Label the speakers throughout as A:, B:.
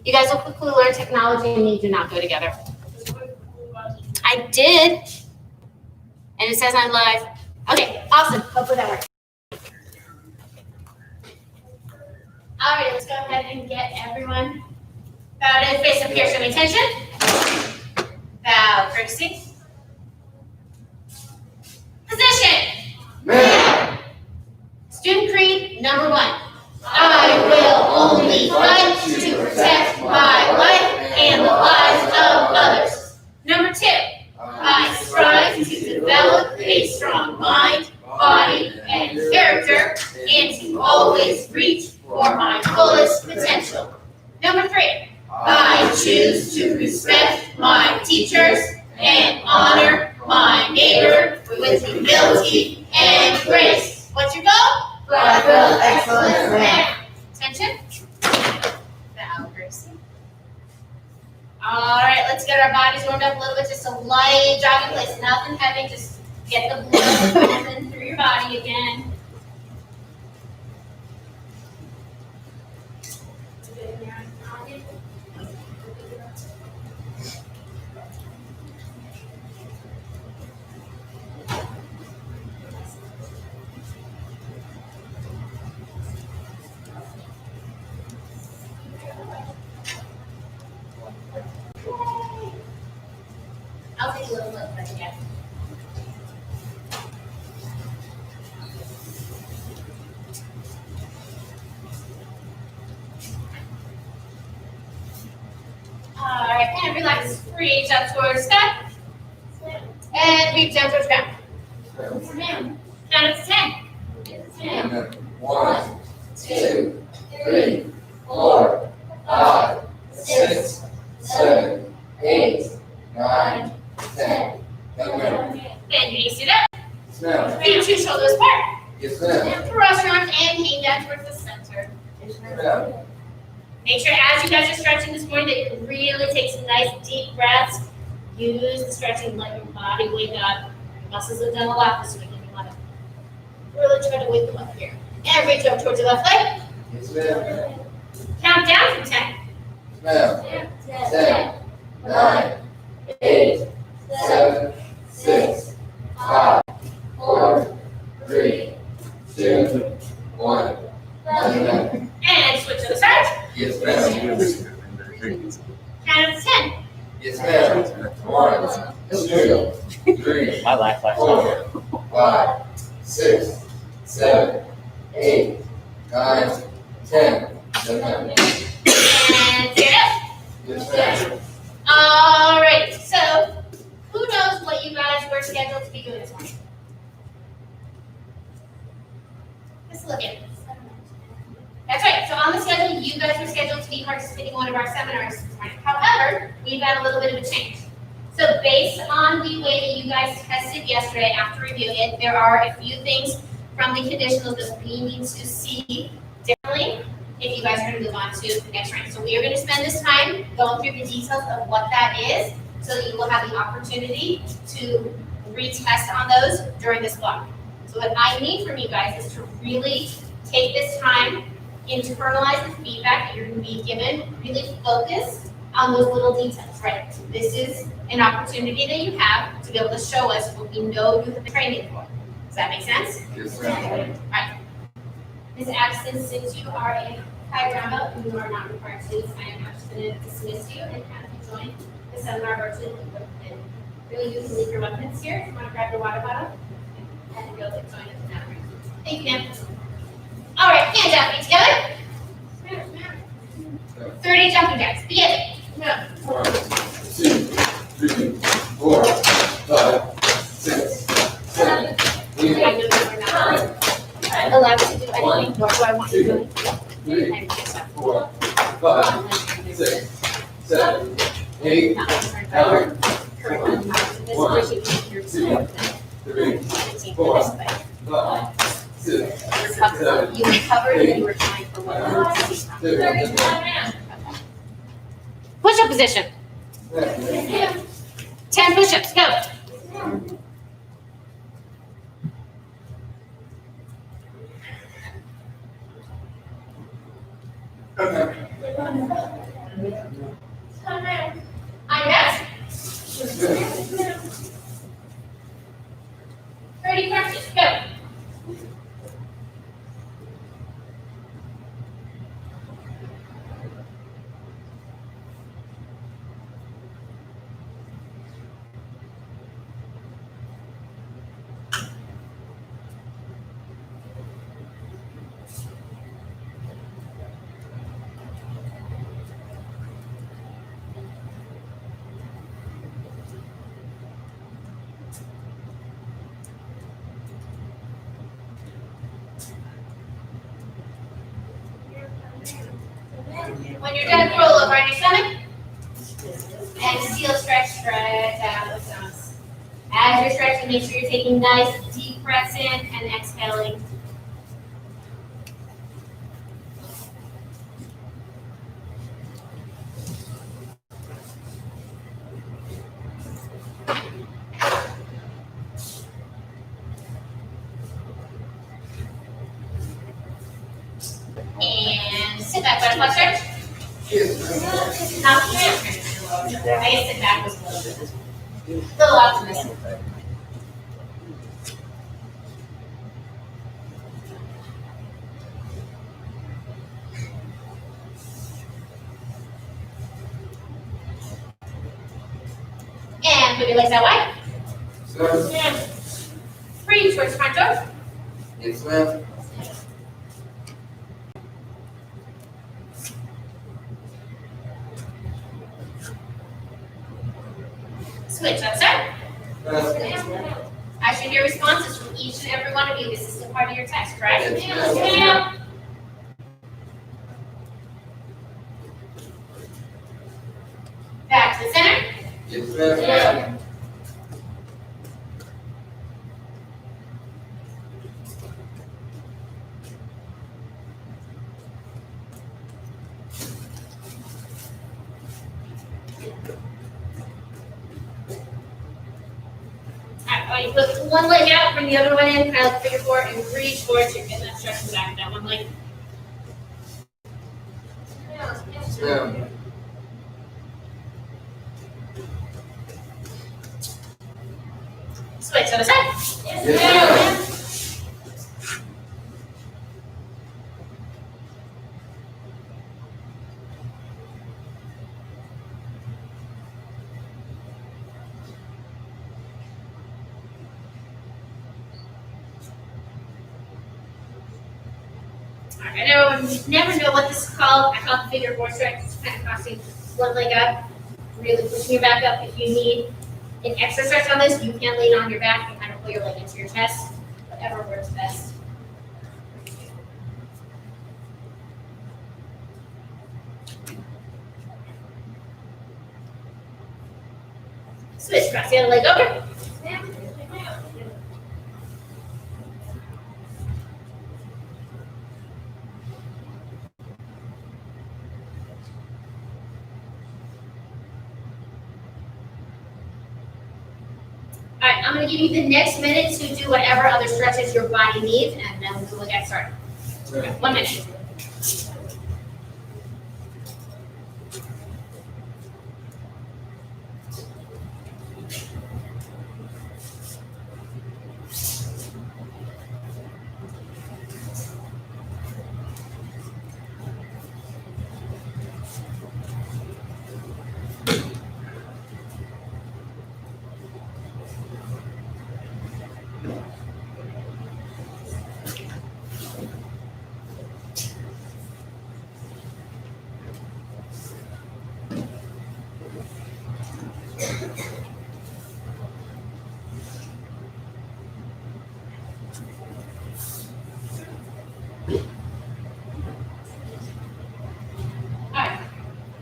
A: You guys will quickly learn technology and me do not go together. I did. And it says I'm live. Okay, awesome. Hopefully that works. All right, let's go ahead and get everyone bowed in, face up here. Show me attention. Bow, courtesy. Position.
B: Man.
A: Student creed number 1. I will only fight to protect my life and the lives of others. Number 2. I strive to develop a strong mind, body, and character, and to always reach for my fullest potential. Number 3. I choose to respect my teachers and honor my neighbor with humility and grace. What's your goal?
B: Blackville Excellence Man.
A: Attention. Bow, Gracie. All right, let's get our bodies warmed up a little bit. Just a light jogging place, nothing heavy. Just get the blood pumping through your body again. I'll take a little look right again. All right, and relax. Reach up towards sky. And reach down towards ground. Count up to 10. 10.
B: 1, 2, 3, 4, 5, 6, 7, 8, 9, 10.
A: And your knees sit up.
B: Yes, ma'am.
A: Feet 2 shoulders apart.
B: Yes, ma'am.
A: And cross your arms and hang down towards the center.
B: Yes, ma'am.
A: Make sure as you guys are stretching this morning that you really take some nice deep breaths. Use the stretching, let your body wake up. Your muscles have done a lot this week and you want to really try to wake them up here. And reach up towards your left leg.
B: Yes, ma'am.
A: Count down from 10.
B: Yes, ma'am. 10, 9, 8, 7, 6, 5, 4, 3, 2, 1.
A: And switch to the side.
B: Yes, ma'am.
A: Count up to 10.
B: Yes, ma'am. 1, 2, 3,
C: My life
B: 4, 5, 6, 7, 8, 9, 10. Yes, ma'am.
A: And get up.
B: Yes, ma'am.
A: All right. So, who knows what you guys were scheduled to be doing this morning? Let's look at it. That's right. So on the schedule, you guys were scheduled to be participating in one of our seminars this morning. However, we've had a little bit of a change. So based on the way that you guys tested yesterday after reviewing it, there are a few things from the conditionals that we need to see differently if you guys are going to move on to the next round. So we are going to spend this time going through the details of what that is so that you will have the opportunity to retest on those during this block. So what I need from you guys is to really take this time, internalize the feedback that you're going to be given, really focus on those little details, right? This is an opportunity that you have to be able to show us what we know you have been training for. Does that make sense?
B: Yes, ma'am.
A: All right. Ms. Addison, since you are a high ground belt, you are not required to do this. I am just going to dismiss you and have you join the seminar virtually. And really, you can leave your weapons here. If you want to grab your water bottle and go to join us in that room. Thank you, ma'am. All right, hands out, feet together. 30 jumping jacks. Begin.
B: 1, 2, 3, 4, 5, 6, 7, 8, 9,
A: Allowed to do anything, nor do I want to do anything.
B: 3, 4, 5, 6, 7, 8, 9, 1, 2, 3, 4, 5, 6, 7,
A: You recovered and you were trying for 1
B: 2,
A: Push-up position. 10 push-ups, go. On your desk. 30 questions, go. When you're done, roll over on your stomach. And seal, stretch, stretch out those stomachs. As you're stretching, make sure you're taking nice deep breaths in and exhaling. And sit back, butterfly stretch. Now, I guess sit back was a little optimistic. And put your legs out wide.
B: Sir.
A: Breathe towards front toes.
B: Yes, ma'am.
A: Switch up, sir.
B: Yes.
A: I should hear responses from each and every one of you. This is the part of your test, right?
B: Yes, ma'am.
A: Yeah. Back to the center.
B: Yes, ma'am.
A: You put one leg out, bring the other one in, kind of like figure four, and reach forward. So you're getting that stretch in the back of that one leg.
B: Yes, ma'am.
A: Switch to the side.
B: Yes, ma'am.
A: Alright, I know you never know what this is called. I call it the figure four stretch. It's kind of crossing one leg up, really pushing your back up. If you need an extra stretch on this, you can lean on your back and kind of pull your leg into your chest. Whatever works best. Switch, cross the other leg over. All right, I'm going to give you the next minute to do whatever other stretches your body needs, and then we'll get started.
B: Okay.
A: 1 minute.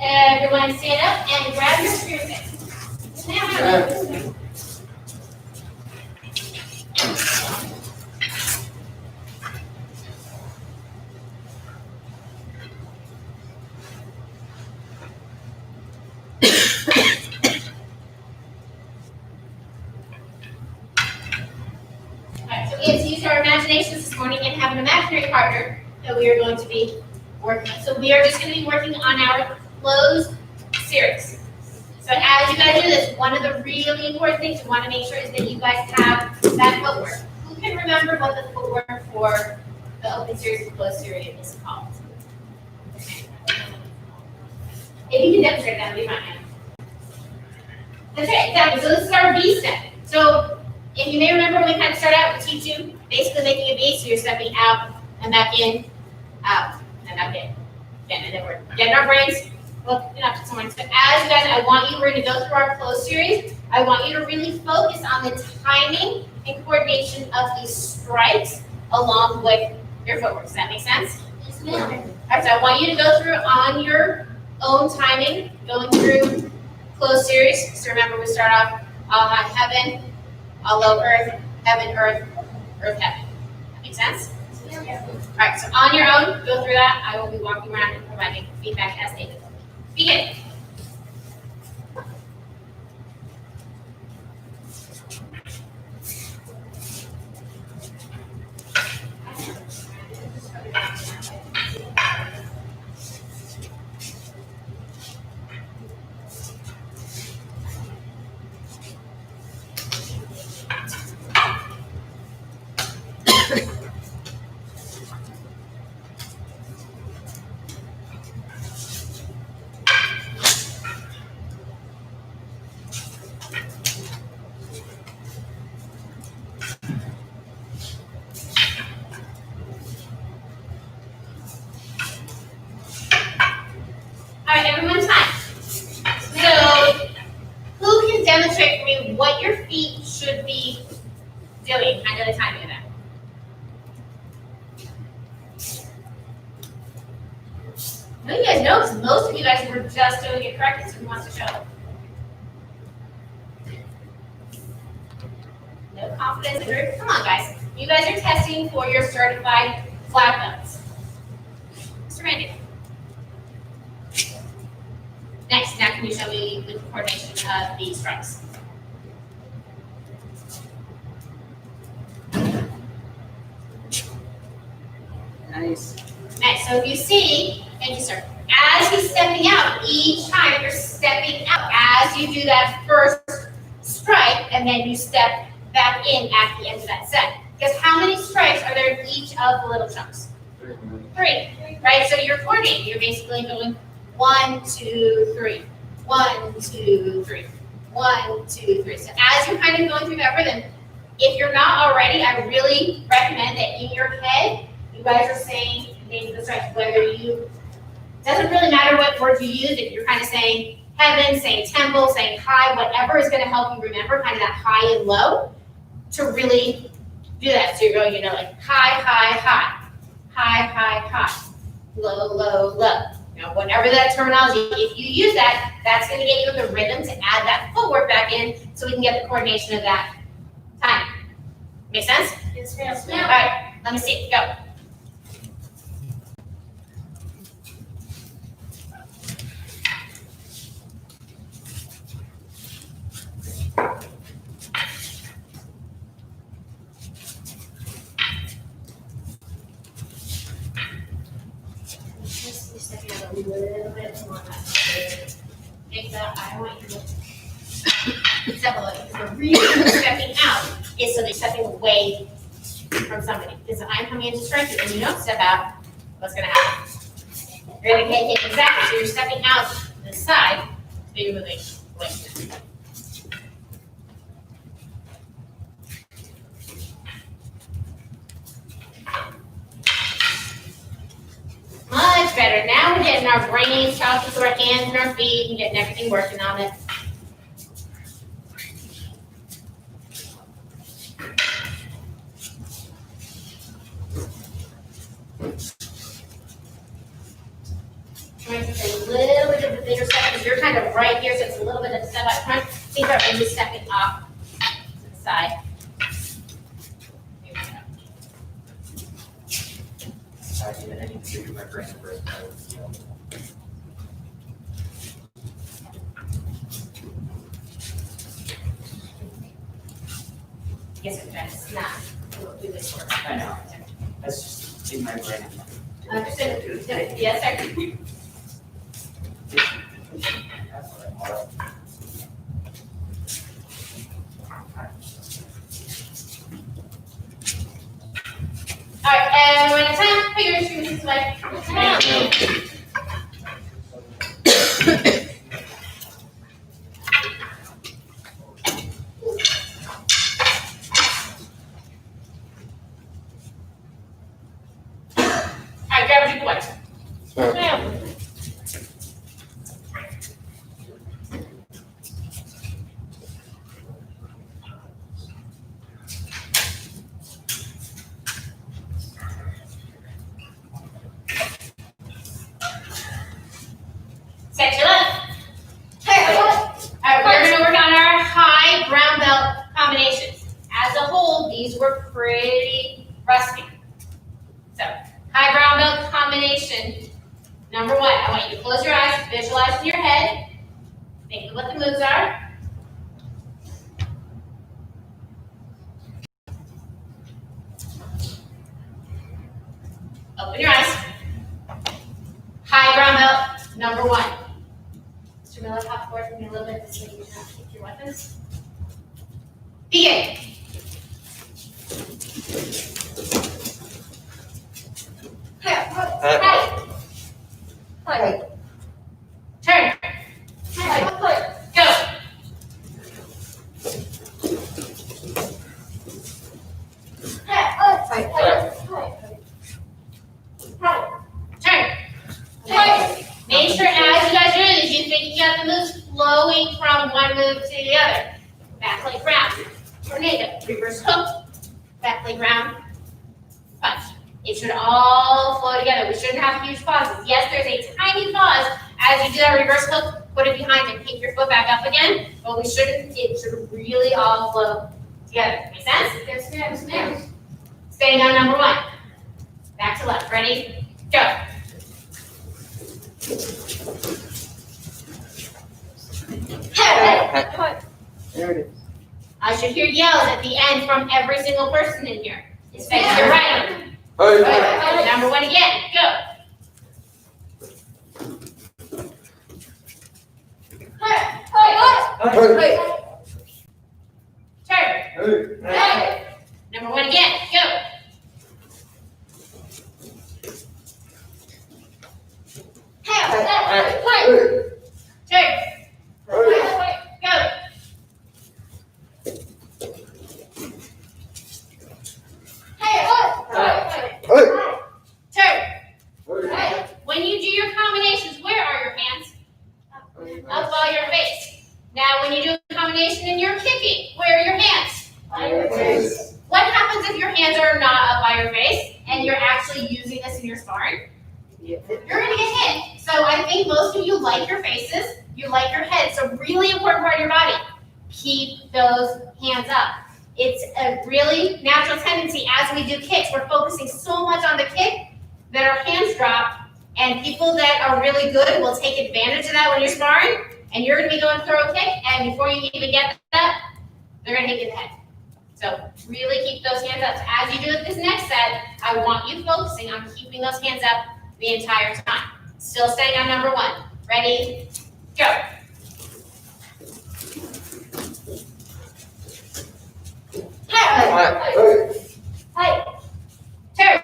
A: Everyone stand up and grab your spear stick.
B: Ma'am.
A: Alright, so we have to use our imaginations this morning and have an imaginary partner that we are going to be working with. So we are just going to be working on our closed series. So as you guys do this, one of the really important things you want to make sure is that you guys have that footwork. Who can remember what the footwork for the open series and closed series is called? If you can demonstrate that, leave my hand. That's right, exactly. So this is our V step. So if you may remember when we kind of start out, we teach you basically making a V, so you're stepping out and back in, out and back in. Again, and then we're getting our brains looking up to someone. So as you guys, I want you, we're going to go through our closed series. I want you to really focus on the timing and coordination of these strikes along with your footwork. Does that make sense?
C: Yes, ma'am.
A: All right, so I want you to go through on your own timing, going through closed series. So remember, we start off all high heaven, all low earth, heaven, earth, earth, heaven. That makes sense? All right, so on your own, go through that. I will be walking around and providing feedback as needed. Begin. All right, everyone's time. So, who can demonstrate for me what your feet should be doing? I know the timing of that. I know you guys know because most of you guys were just doing it correctly, so who wants to show? No confidence in group. Come on, guys. You guys are testing for your certified flat belts. Mr. Randy. Next, now can you show me the coordination of the strikes?
B: Nice.
A: Nice. So if you see, thank you, sir. As he's stepping out, each time you're stepping out. As you do that first strike, and then you step back in at the end of that set. Because how many strikes are there in each of the little chunks? 3, right? So you're coordinating. You're basically going 1, 2, 3. 1, 2, 3. 1, 2, 3. So as you're kind of going through that rhythm, if you're not already, I really recommend that in your head, you guys are saying names of the strikes, whether you, doesn't really matter what words you use, if you're kind of saying heaven, saying temple, saying high, whatever is going to help you remember kind of that high and low to really do that. So you're going, like high, high, high, high, high, high, low, low, low. Whatever that terminology, if you use that, that's going to get you in the rhythm to add that footwork back in so we can get the coordination of that time. Make sense?
C: Yes, ma'am.
A: All right, let me see. Go. Just stepping out a little bit more. Make that, I want you to step away. Because the reason you're stepping out is so they're stepping away from somebody. Because I'm coming in to strike you and you don't step out, what's going to happen? You're going to get hit exactly. So you're stepping out to the side, so you're moving away. Much better. Now we're getting our brains talking to our hands and our feet and getting everything working on it. Trying to take a little bit of a bigger step because you're kind of right here, so it's a little bit of a step up front. Think about really stepping off to the side. Here we go.
B: I need to do my brain first.
A: Yes, it's not. We'll do this work.
B: I know. That's just in my brain.
A: Understood. Yes, sir. All right, and when it's time, put your instruments away. All right, grab a drink of water. Set your left. All right, we're going to work on our high brown belt combinations. As a whole, these were pretty rusty. So, high brown belt combination. Number one, I want you to close your eyes, visualize in your head. Think of what the moves are. Open your eyes. High brown belt, number one. Mr. Miller, hop forward for me a little bit so you can keep your weapons. Begin. Turn. Go. Turn. Make sure as you guys are doing this, you think you got the moves flowing from one move to the other. Back leg round, tornado, reverse hook, back leg round, punch. It should all flow together. We shouldn't have huge pauses. Yes, there's a tiny pause as you do that reverse hook. Put it behind and pick your foot back up again. But we shouldn't. It should really all flow together. Make sense? Yes, ma'am. Staying on number one. Back to left. Ready? Go.
B: There it is.
A: I should hear yells at the end from every single person in here. It's face your right arm. Number one again. Go. Turn. Number one again. Go. Turn. Go. Turn. When you do your combinations, where are your hands? Up by your face. Now, when you do a combination and you're kicking, where are your hands? By your face. What happens if your hands are not up by your face and you're actually using this in your sparring? You're going to get hit. So I think most of you like your faces, you like your head. So really important part of your body, keep those hands up. It's a really natural tendency as we do kicks. We're focusing so much on the kick that our hands drop. And people that are really good will take advantage of that when you're sparring. And you're going to be going to throw a kick. And before you even get that, they're going to hit you in the head. So really keep those hands up. So as you do it this next set, I want you focusing on keeping those hands up the entire time. Still staying on number one. Ready? Go. Turn.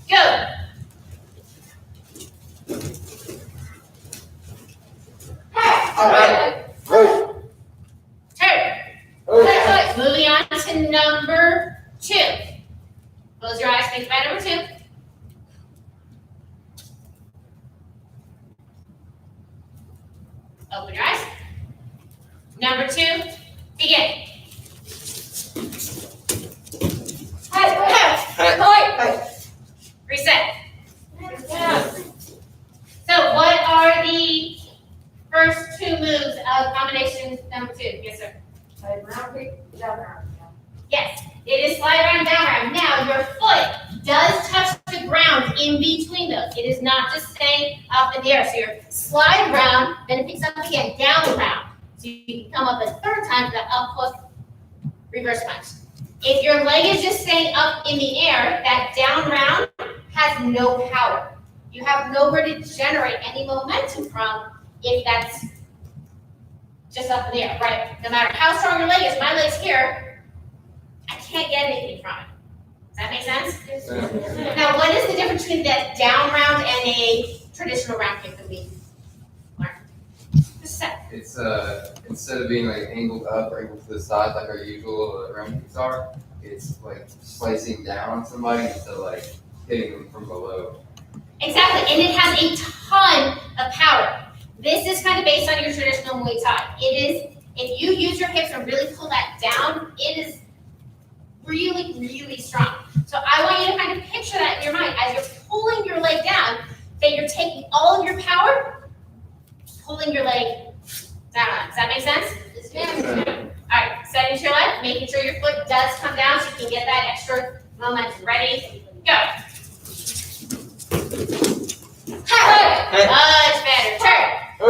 A: Go. Turn. Moving on to number two. Close your eyes, think about number two. Open your eyes. Number two, begin. Reset. So what are the first two moves of combination number two? Yes, sir. Yes, it is slide around, down around. Now your foot does touch the ground in between those. It is not just staying up in the air. So you're slide around, then it picks up again, down around. So you can come up a third time for the up hook, reverse punch. If your leg is just staying up in the air, that down round has no power. You have nowhere to generate any momentum from if that's just up in the air, right? No matter how strong your leg is, my leg's here, I can't get anything from it. Does that make sense? Now, what is the difference between that down round and a traditional round kick that we learned? Just a sec.
C: It's instead of being like angled up or angled to the side like our usual round kicks are, it's like slicing down on somebody instead of like hitting them from below.
A: Exactly, and it has a ton of power. This is kind of based on your traditional Muay Thai. It is, if you use your hips and really pull that down, it is really, really strong. So I want you to kind of picture that in your mind as you're pulling your leg down, that you're taking all of your power, pulling your leg down. Does that make sense? All right, setting to your left, making sure your foot does come down so you can get that extra momentum. Ready? Go. Much better. Turn. Go.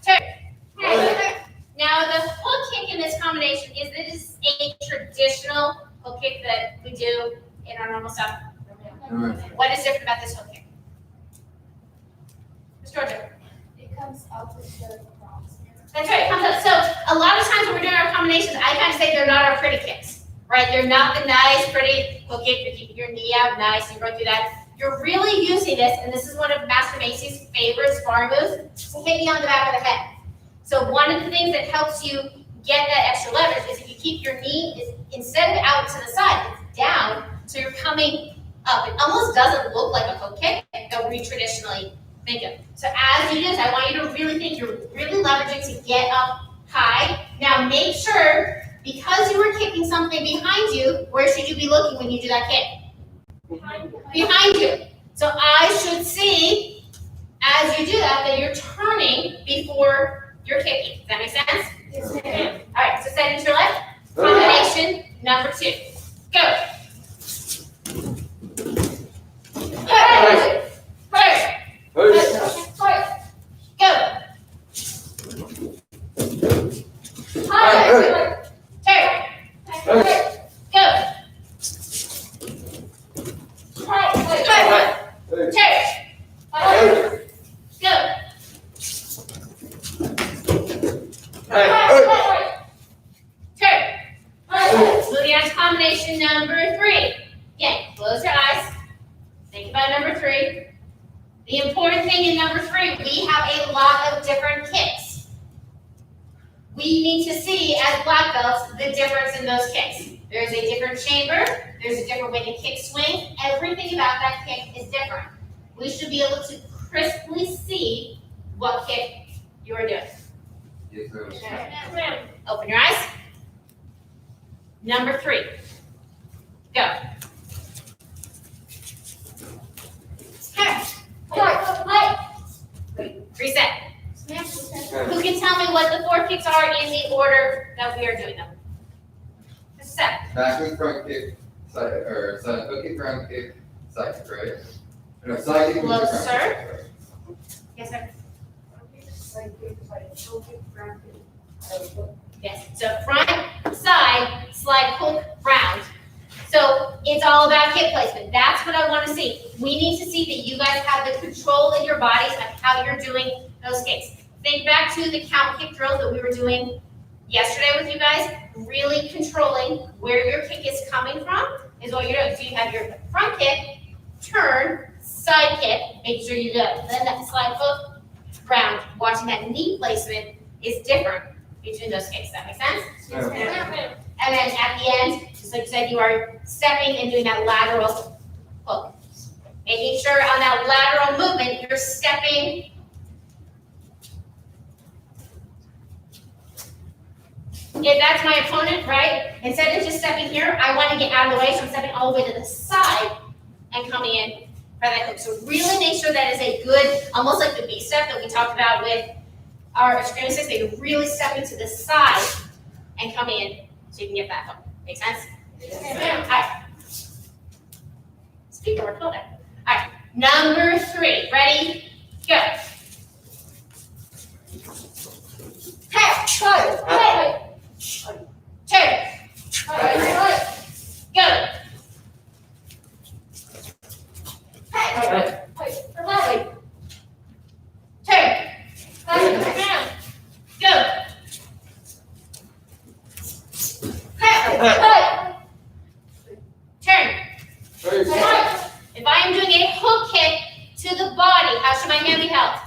A: Turn. Go. Now the hook kick in this combination is a traditional hook kick that we do in our normal stuff. What is different about this hook kick? Ms. Georgia?
D: It comes out with the cross.
A: That's right, it comes up. So a lot of times when we're doing our combinations, I kind of say they're not our pretty kicks, right? They're not the nice, pretty hook kick. You're keeping your knee out nice, you run through that. You're really using this, and this is one of Master Macy's favorite sparring moves, to hit me on the back of the head. So one of the things that helps you get that extra leverage is if you keep your knee, instead of out to the side, it's down, so you're coming up. It almost doesn't look like a hook kick that we traditionally think of. So as you do this, I want you to really think you're really leveraging to get up high. Now make sure, because you were kicking something behind you, where should you be looking when you do that kick? Behind you. So I should see, as you do that you're turning before you're kicking. Does that make sense?
D: Yes, ma'am.
A: All right, so set into your left. Combination number 2. Go. Moving on to combination number 3. Again, close your eyes. Think about number 3. The important thing in number 3, we have a lot of different kicks. We need to see, as black belts, the difference in those kicks. There's a different chamber. There's a different way the kick swing. Everything about that kick is different. We should be able to crisply see what kick you are doing.
C: Yes, ma'am.
A: Open your eyes. Number 3. Go. Reset. Who can tell me what the 4 kicks are in the order that we are doing them? Just a sec.
C: Back kick, front kick, side, or side hook kick, front kick, side kick, right? No, side kick.
A: Closer. Yes, sir. Yes. So front, side, slide, hook, round. So it's all about hip placement. That's what I want to see. We need to see that you guys have the control in your bodies of how you're doing those kicks. Think back to the count kick drills that we were doing yesterday with you guys. Really controlling where your kick is coming from is what you're doing. So you have your front kick, turn, side kick, make sure you do it. Then that slide hook, round. Watching that knee placement is different between those kicks. Does that make sense?
C: Yes, ma'am.
A: And then at the end, just like you said, you are stepping and doing that lateral hook. Making sure on that lateral movement, you're stepping. If that's my opponent, right? Instead of just stepping here, I want to get out of the way, so I'm stepping all the way to the side and coming in for that hook. So really make sure that is a good, almost like the B step that we talked about with our extreme six, that you're really stepping to the side and coming in so you can get that hook. Make sense?
D: Yes, ma'am.
A: All right. Speaker, we're called it. Number 3. Ready? Go. Hey, turn. Go. Turn. Go. Turn. If I am doing a hook kick to the body, how should my hand be held?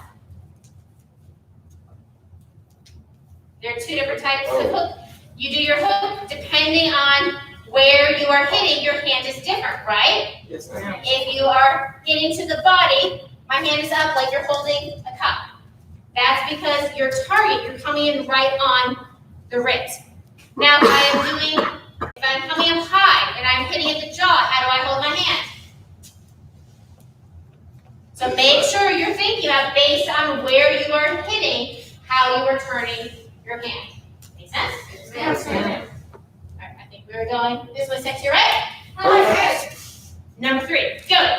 A: There are 2 different types of hook. You do your hook depending on where you are hitting, your hand is different, right?
B: Yes, ma'am.
A: If you are hitting to the body, my hand is up like you're holding a cup. That's because your target, you're coming in right on the ribs. Now, if I'm coming up high and I'm hitting at the jaw, how do I hold my hand? So make sure you're thinking about based on where you are hitting, how you are turning your hand. Make sense?
B: Yes, ma'am.
A: All right, I think we were going this way, set to your right. Number 3, go.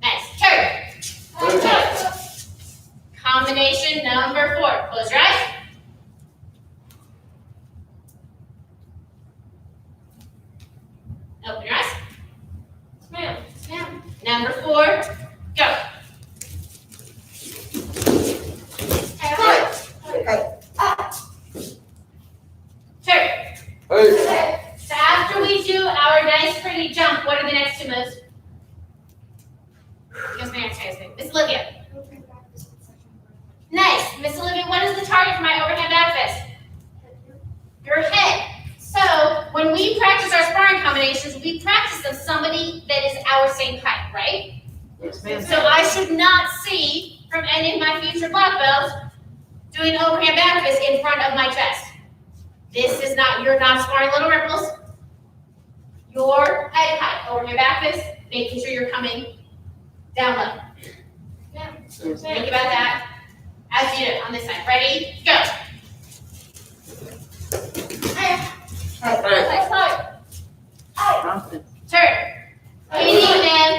A: Nice, turn. Combination number 4, close your eyes. Open your eyes. Ma'am. Number 4, go. Turn. So after we do our nice pretty jump, what are the next 2 moves? Yes, ma'am. Miss Olivia. Nice. Miss Olivia, what is the target for my overhand back fist? Your head. So when we practice our sparring combinations, we practice them somebody that is our same height, right?
B: Yes, ma'am.
A: So I should not see from any of my future black belts doing overhand back fist in front of my chest. This is not, you're not sparring little ripples. Your head height, overhand back fist, making sure you're coming down low. Think about that as you do it on this side. Ready? Go. Turn. Hitting them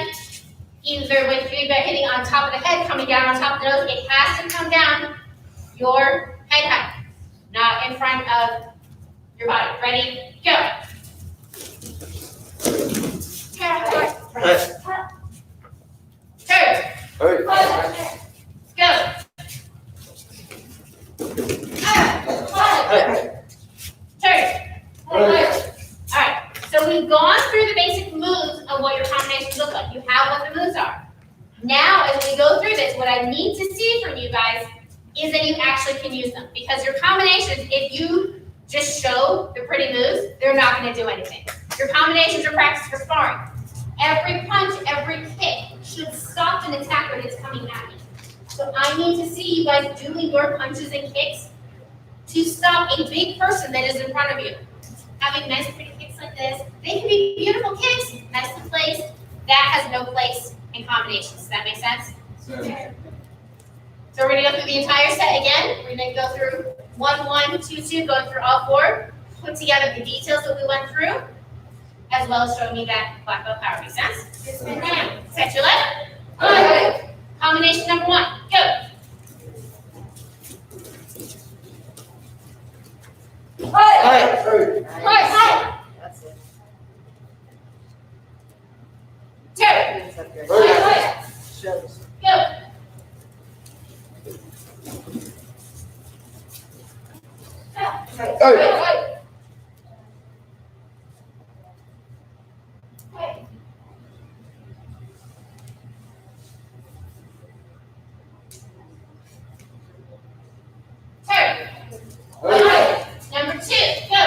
A: either with feedback hitting on top of the head, coming down on top of the nose. It has to come down your head height, not in front of your body. Ready? Go. Turn. Go. Turn. Alright, so we've gone through the basic moves of what your combinations look like. You have what the moves are. Now, as we go through this, what I need to see from you guys is that you actually can use them. Because your combinations, if you just show the pretty moves, they're not going to do anything. Your combinations are practice for sparring. Every punch, every kick should stop an attack when it's coming at me. So I need to see you guys doing your punches and kicks to stop a big person that is in front of you. Having nice pretty kicks like this, they can be beautiful kicks, nicely placed. That has no place in combinations. Does that make sense? So we're going to go through the entire set again. We're going to go through 1, 1, 2, 2, going through all 4, put together the details that we went through, as well as showing me that black belt power. Make sense? Set your left. Combination number 1, go.
B: That's it.
A: Turn.
B: Shows.
A: Go. Turn. Number 2, go.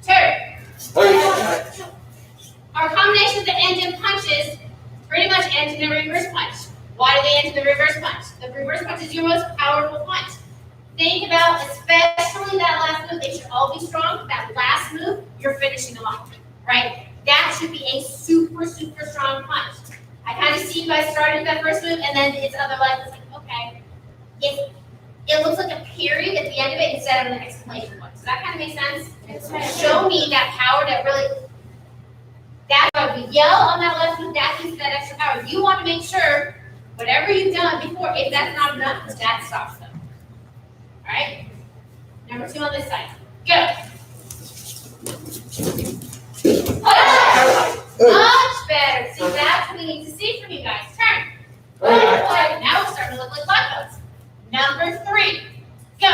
A: Turn. Our combinations that end in punches pretty much end in a reverse punch. Why do they end in the reverse punch? The reverse punch is your most powerful punch. Think about, especially that last move, they should all be strong. That last move, you're finishing them off, right? That should be a super, super strong punch. I kind of see you guys starting with that first move, and then it's other leg. It's like, it looks like a period at the end of it instead of an exclamation point. Does that kind of make sense? Show me that power that really, that's why we yell on that left foot, that gives that extra power. You want to make sure whatever you've done before, if that's not enough, that stops them. All right? Number 2 on this side. Go. Much better. See, that's what we need to see from you guys. Turn. Now it's starting to look like black belts. Number 3. Go.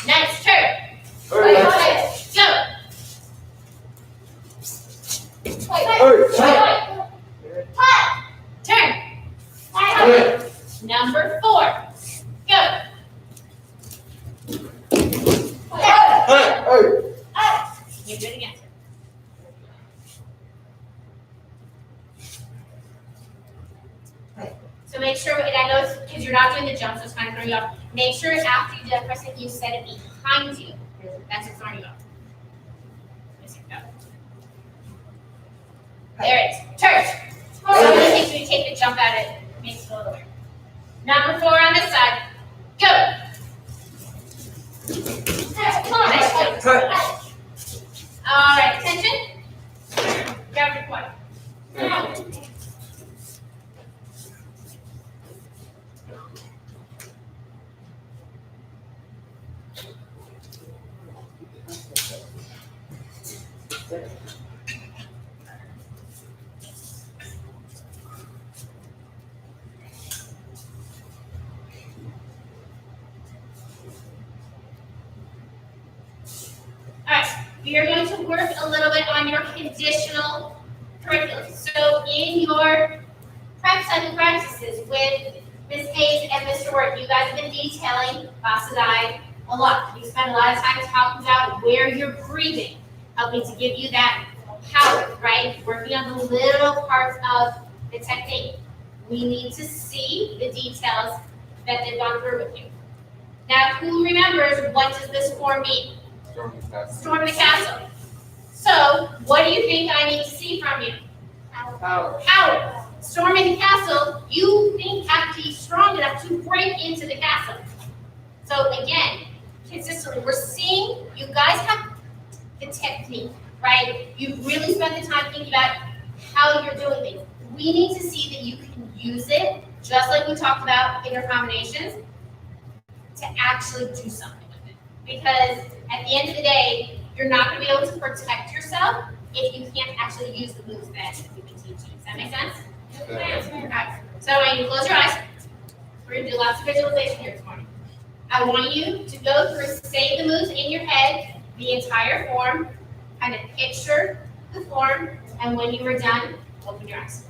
A: Nice turn. Go. Turn. Number 4. Go. You do it again. So make sure, and I know it's because you're not doing the jump, so it's kind of throwing you off. Make sure after you do that first thing, you set it behind you. That's what's throwing you off. There it is. Turn. So make sure you take the jump out of it. Makes it a little weird. Number 4 on this side. Go. Nice one. All right, attention. Grab your point. We are going to work a little bit on your conditional curriculum. So in your prep cycle practices with Ms. Hayes and Mr. Ward, you guys have been detailing Basadai a lot. You spend a lot of time talking about where you're breathing, helping to give you that power, right? Working on the little parts of the technique. We need to see the details that they've gone through with you. Now, who remembers what does this form mean? Storm the castle. So, what do you think I need to see from you?
B: Power.
A: Power. Storming the castle, you think have to be strong enough to break into the castle. So again, consistently, we're seeing you guys have the technique, right? You've really spent the time thinking about how you're doing things. We need to see that you can use it, just like we talked about in your combinations, to actually do something with it. Because at the end of the day, you're not going to be able to protect yourself if you can't actually use the moves that we've been teaching. Does that make sense? Okay. So I want you to close your eyes. We're going to do lots of visualization here this morning. I want you to go through, say the moves in your head, the entire form, kind of picture the form, and when you are done, open your eyes.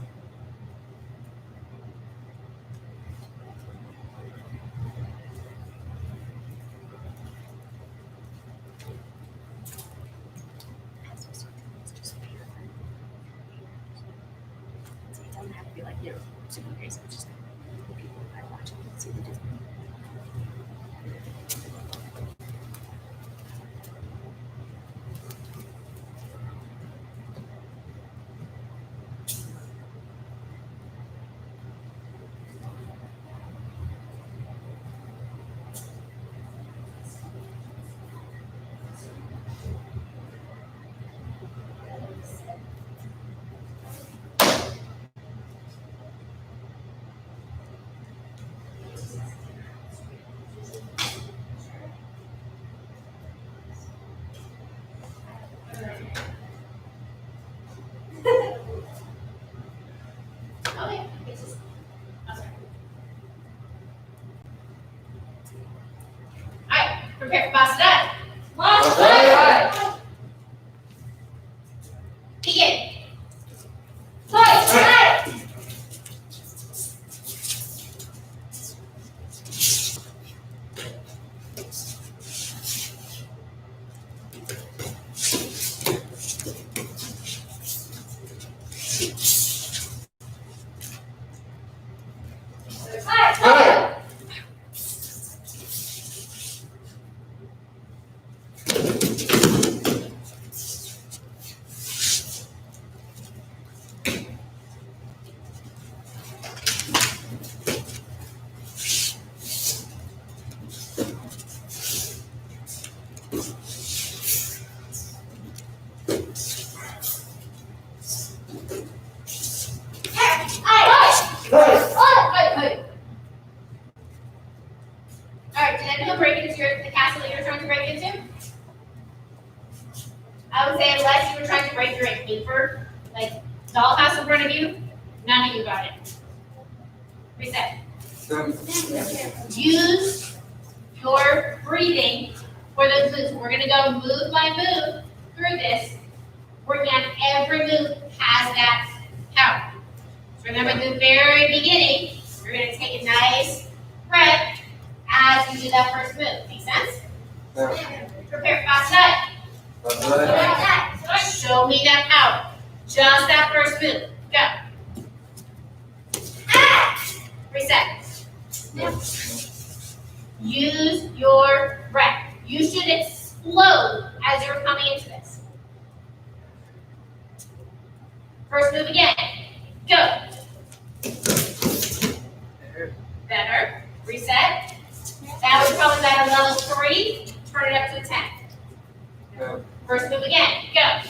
A: Prepare for Basadai. Begin. I would say unless you were trying to break through a paper, like dollhouse in front of you, none of you got it. Reset. Use your breathing for those moves. We're gonna go move by move through this. Working on every move has that power. So remember at the very beginning, you're gonna take a nice breath as you do that first move. Make sense? Prepare fast night. Show me that power. Just that first move. Go. Reset. Use your breath. You should explode as you're coming into this. First move again. Go. Better. Reset. That was probably about a level 3. Turn it up to a 10.
C: Go.
A: First move again. Go.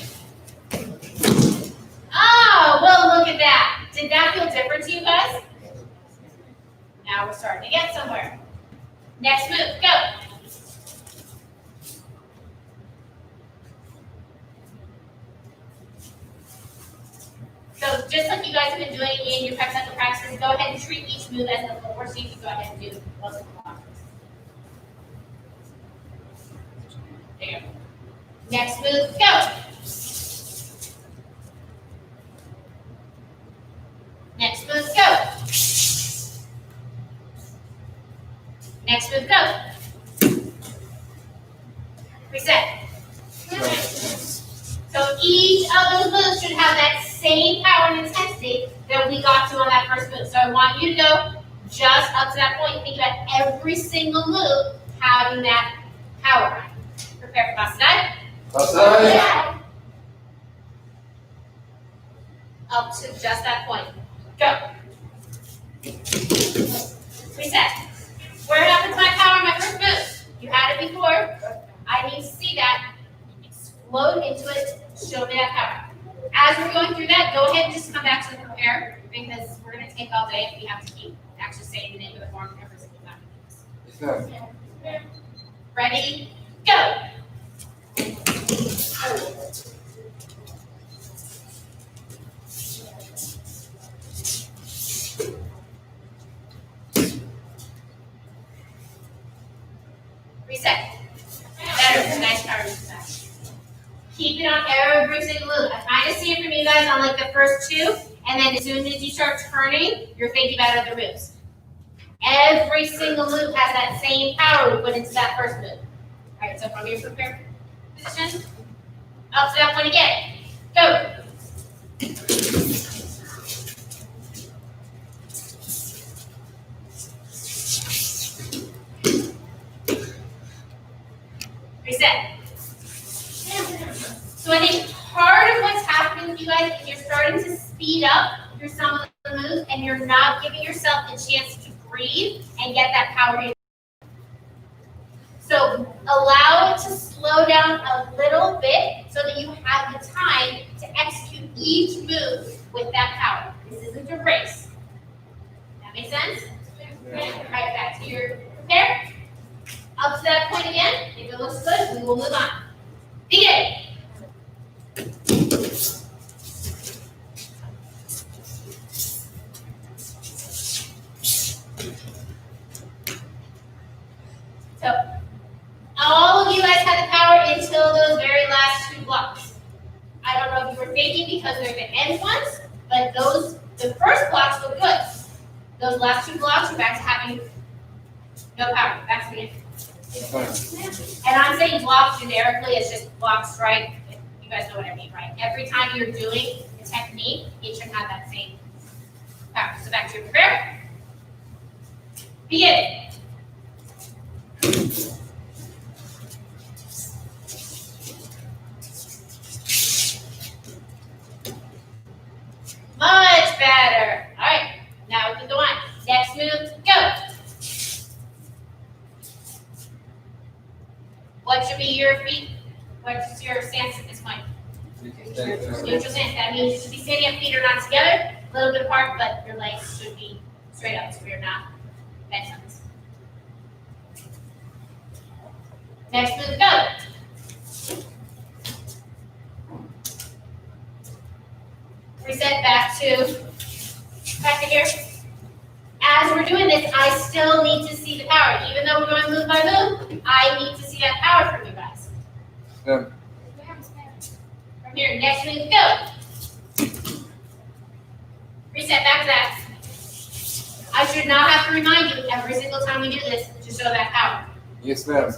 A: Oh, well, look at that. Did that feel different to you guys? Now we're starting to get somewhere. Next move. Go. So just like you guys have been doing in your pep cycle practices, go ahead and treat each move as a floor, so you can go ahead and do most of the blocks. There you go. Next move, go. Next move, go. Next move, go. Reset. So each of those moves should have that same power and intensity that we got to on that first move. So I want you to go just up to that point. Think about every single move having that power. Prepare for Basada.
C: Outside.
A: Up to just that point. Go. Reset. Where happened to my power in my first move? You had it before. I need to see that. Explode into it. Show me that power. As we're going through that, go ahead and just come back to the prepare because we're going to take all day if we have to keep actually saying the name of the form every single time.
C: Let's go.
A: Ready? Go. Reset. Better. Nice power reset. Keep it on every single move. I kind of see it from you guys on like the first 2, and then as soon as you start turning, you're thinking about other moves. Every single move has that same power we put into that first move. All right, so from your prepared position, up to that point again. Go. Reset. So I think part of what's happening with you guys is you're starting to speed up through some of the moves and you're not giving yourself a chance to breathe and get that power in. So allow it to slow down a little bit so that you have the time to execute each move with that power. This isn't a race. That make sense? Okay. Right back to your prepare. Up to that point again. If it looks good, we will move on. Begin. So, all of you guys had the power until those very last 2 blocks. I don't know if you were faking because they're the end ones, but the first blocks look good. Those last 2 blocks are back to having no power. Back to the end. And I'm saying blocks generically, it's just blocks, right? You guys know what I mean, right? Every time you're doing a technique, it should have that same power. So back to your prepare. Begin. Much better. All right, now we can go on. Next move, go. What should be your feet? What's your stance at this point? Neutral stance. That means you should be sitting up, feet are not together, a little bit apart, but your legs should be straight up so you're not bent on this. Next move, go. Reset back to here. As we're doing this, I still need to see the power. Even though we're going move by move, I need to see that power from you guys.
C: Yeah.
A: From here, next move, go. Reset back to that. I should not have to remind you every single time we do this to show that power.
C: Yes, ma'am.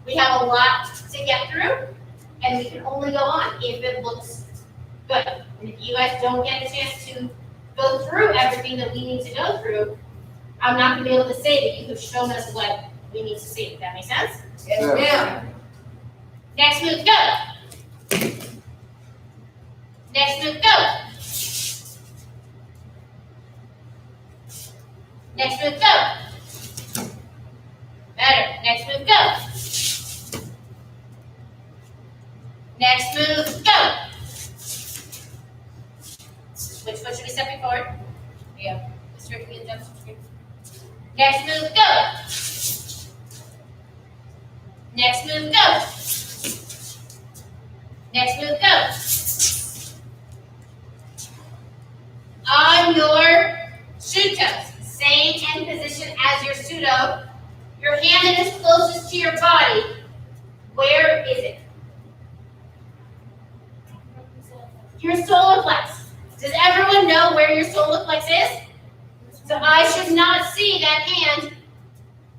A: We have a lot to get through, and we can only go on if it looks good. And if you guys don't get a chance to go through everything that we need to go through, I'm not going to be able to say that you have shown us what we need to see. Does that make sense?
B: Yes, ma'am.
A: Next move, go. Next move, go. Next move, go. Better. Next move, go. Next move, go. Which foot should we step forward? Yeah. Strictly adjust. Next move, go. Next move, go. Next move, go. On your shoe toes, same end position as your pseudo. Your hand that is closest to your body, where is it? Your solar plex. Does everyone know where your solar plex is? So I should not see that hand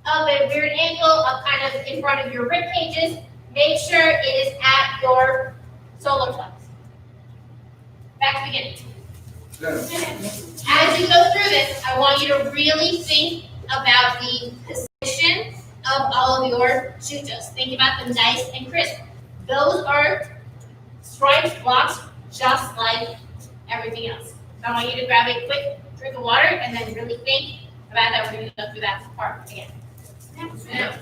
A: of a weird angle, up kind of in front of your rib cages. Make sure it is at your solar plex. Back to beginning. As you go through this, I want you to really think about the position of all of your shoe toes. Think about them nice and crisp. Those are striped blocks just like everything else. So I want you to grab a quick drink of water and then really think about that. We're going to go through that part again. Yeah.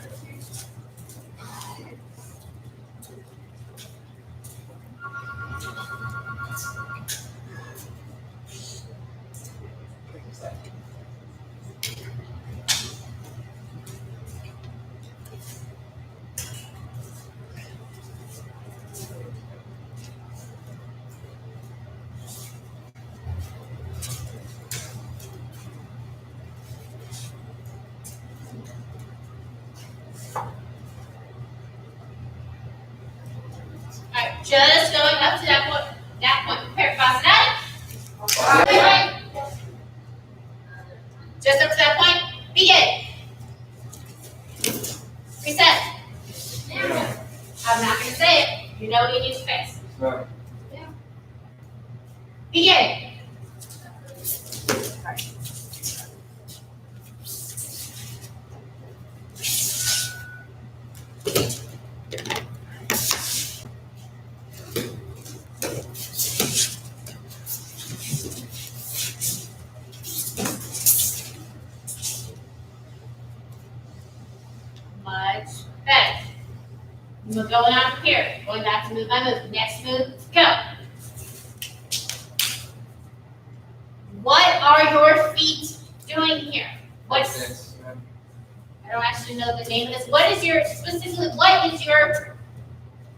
A: Alright, just going up to that point. Prepare, cross it out. Just up to that point. Begin. Reset. I'm not going to say it. You know what you need to face.
C: Right.
A: Begin. Much better. We're going on from here. Going back to move by move. Next move, go. What are your feet doing here? What's
C: Yes, ma'am.
A: I don't actually know the name of this. What is your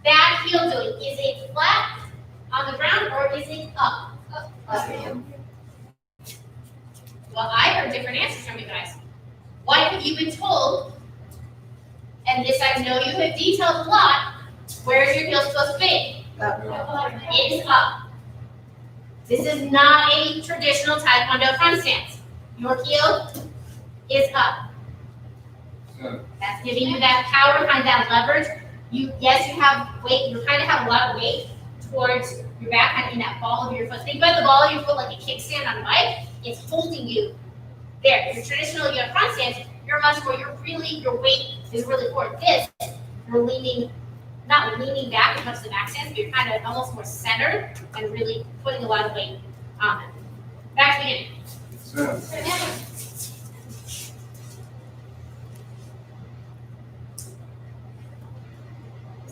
A: back heel doing? Is it flat on the ground or is it up? Up. Well, I heard different answers from you guys. What have you been told? And this I know you have detailed a lot. Where is your heel supposed to be? It is up. This is not a traditional Taekwondo front stance. Your heel is up. That's giving you that power behind that leverage. You have weight. You kind of have a lot of weight towards your back, kind of in that ball of your foot. Think about the ball of your foot like a kickstand on a bike. It's holding you there. Your traditional front stance, your weight is really forward. This, you're not leaning back as much as the back stance, but you're kind of almost more centered and really putting a lot of weight on it. Back to the beginning.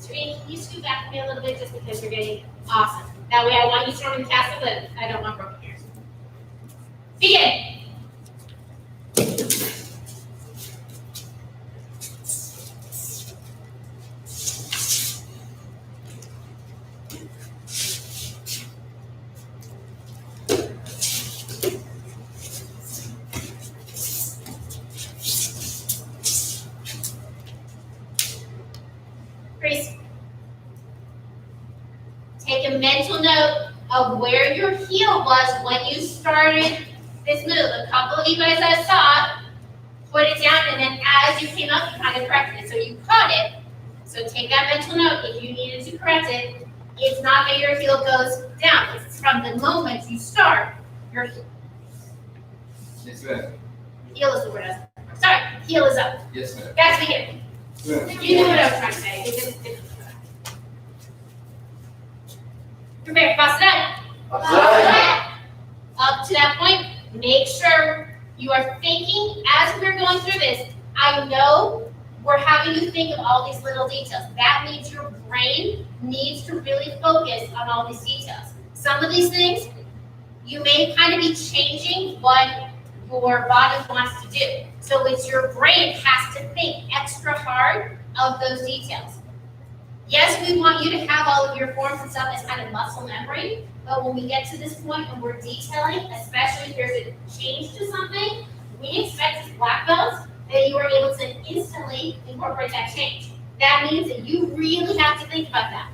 A: Can you scoot back to me a little bit just because you're getting awesome. That way I want you strong and castle, but I don't want broken ears. Begin. Take a mental note of where your heel was when you started this move. A couple of you guys I saw put it down, and then as you came up, you kind of corrected it. So you caught it. So take that mental note if you needed to correct it. It's not that your heel goes down. It's from the moment you start, your
C: Yes, ma'am.
A: heel is the word. Sorry, heel is up.
C: Yes, ma'am.
A: That's beginning.
C: Ma'am.
A: You knew what I was trying to say. It just didn't. Prepare, pass it out. Up to that point, make sure you are thinking as we're going through this. I know we're having you think of all these little details. That means your brain needs to really focus on all these details. Some of these things, you may kind of be changing what your body wants to do. So it's your brain has to think extra hard of those details. Yes, we want you to have all of your forms and stuff as kind of muscle memory, but when we get to this point and we're detailing, especially if there's a change to something, we expect as black belts that you are able to instantly incorporate that change. That means that you really have to think about that.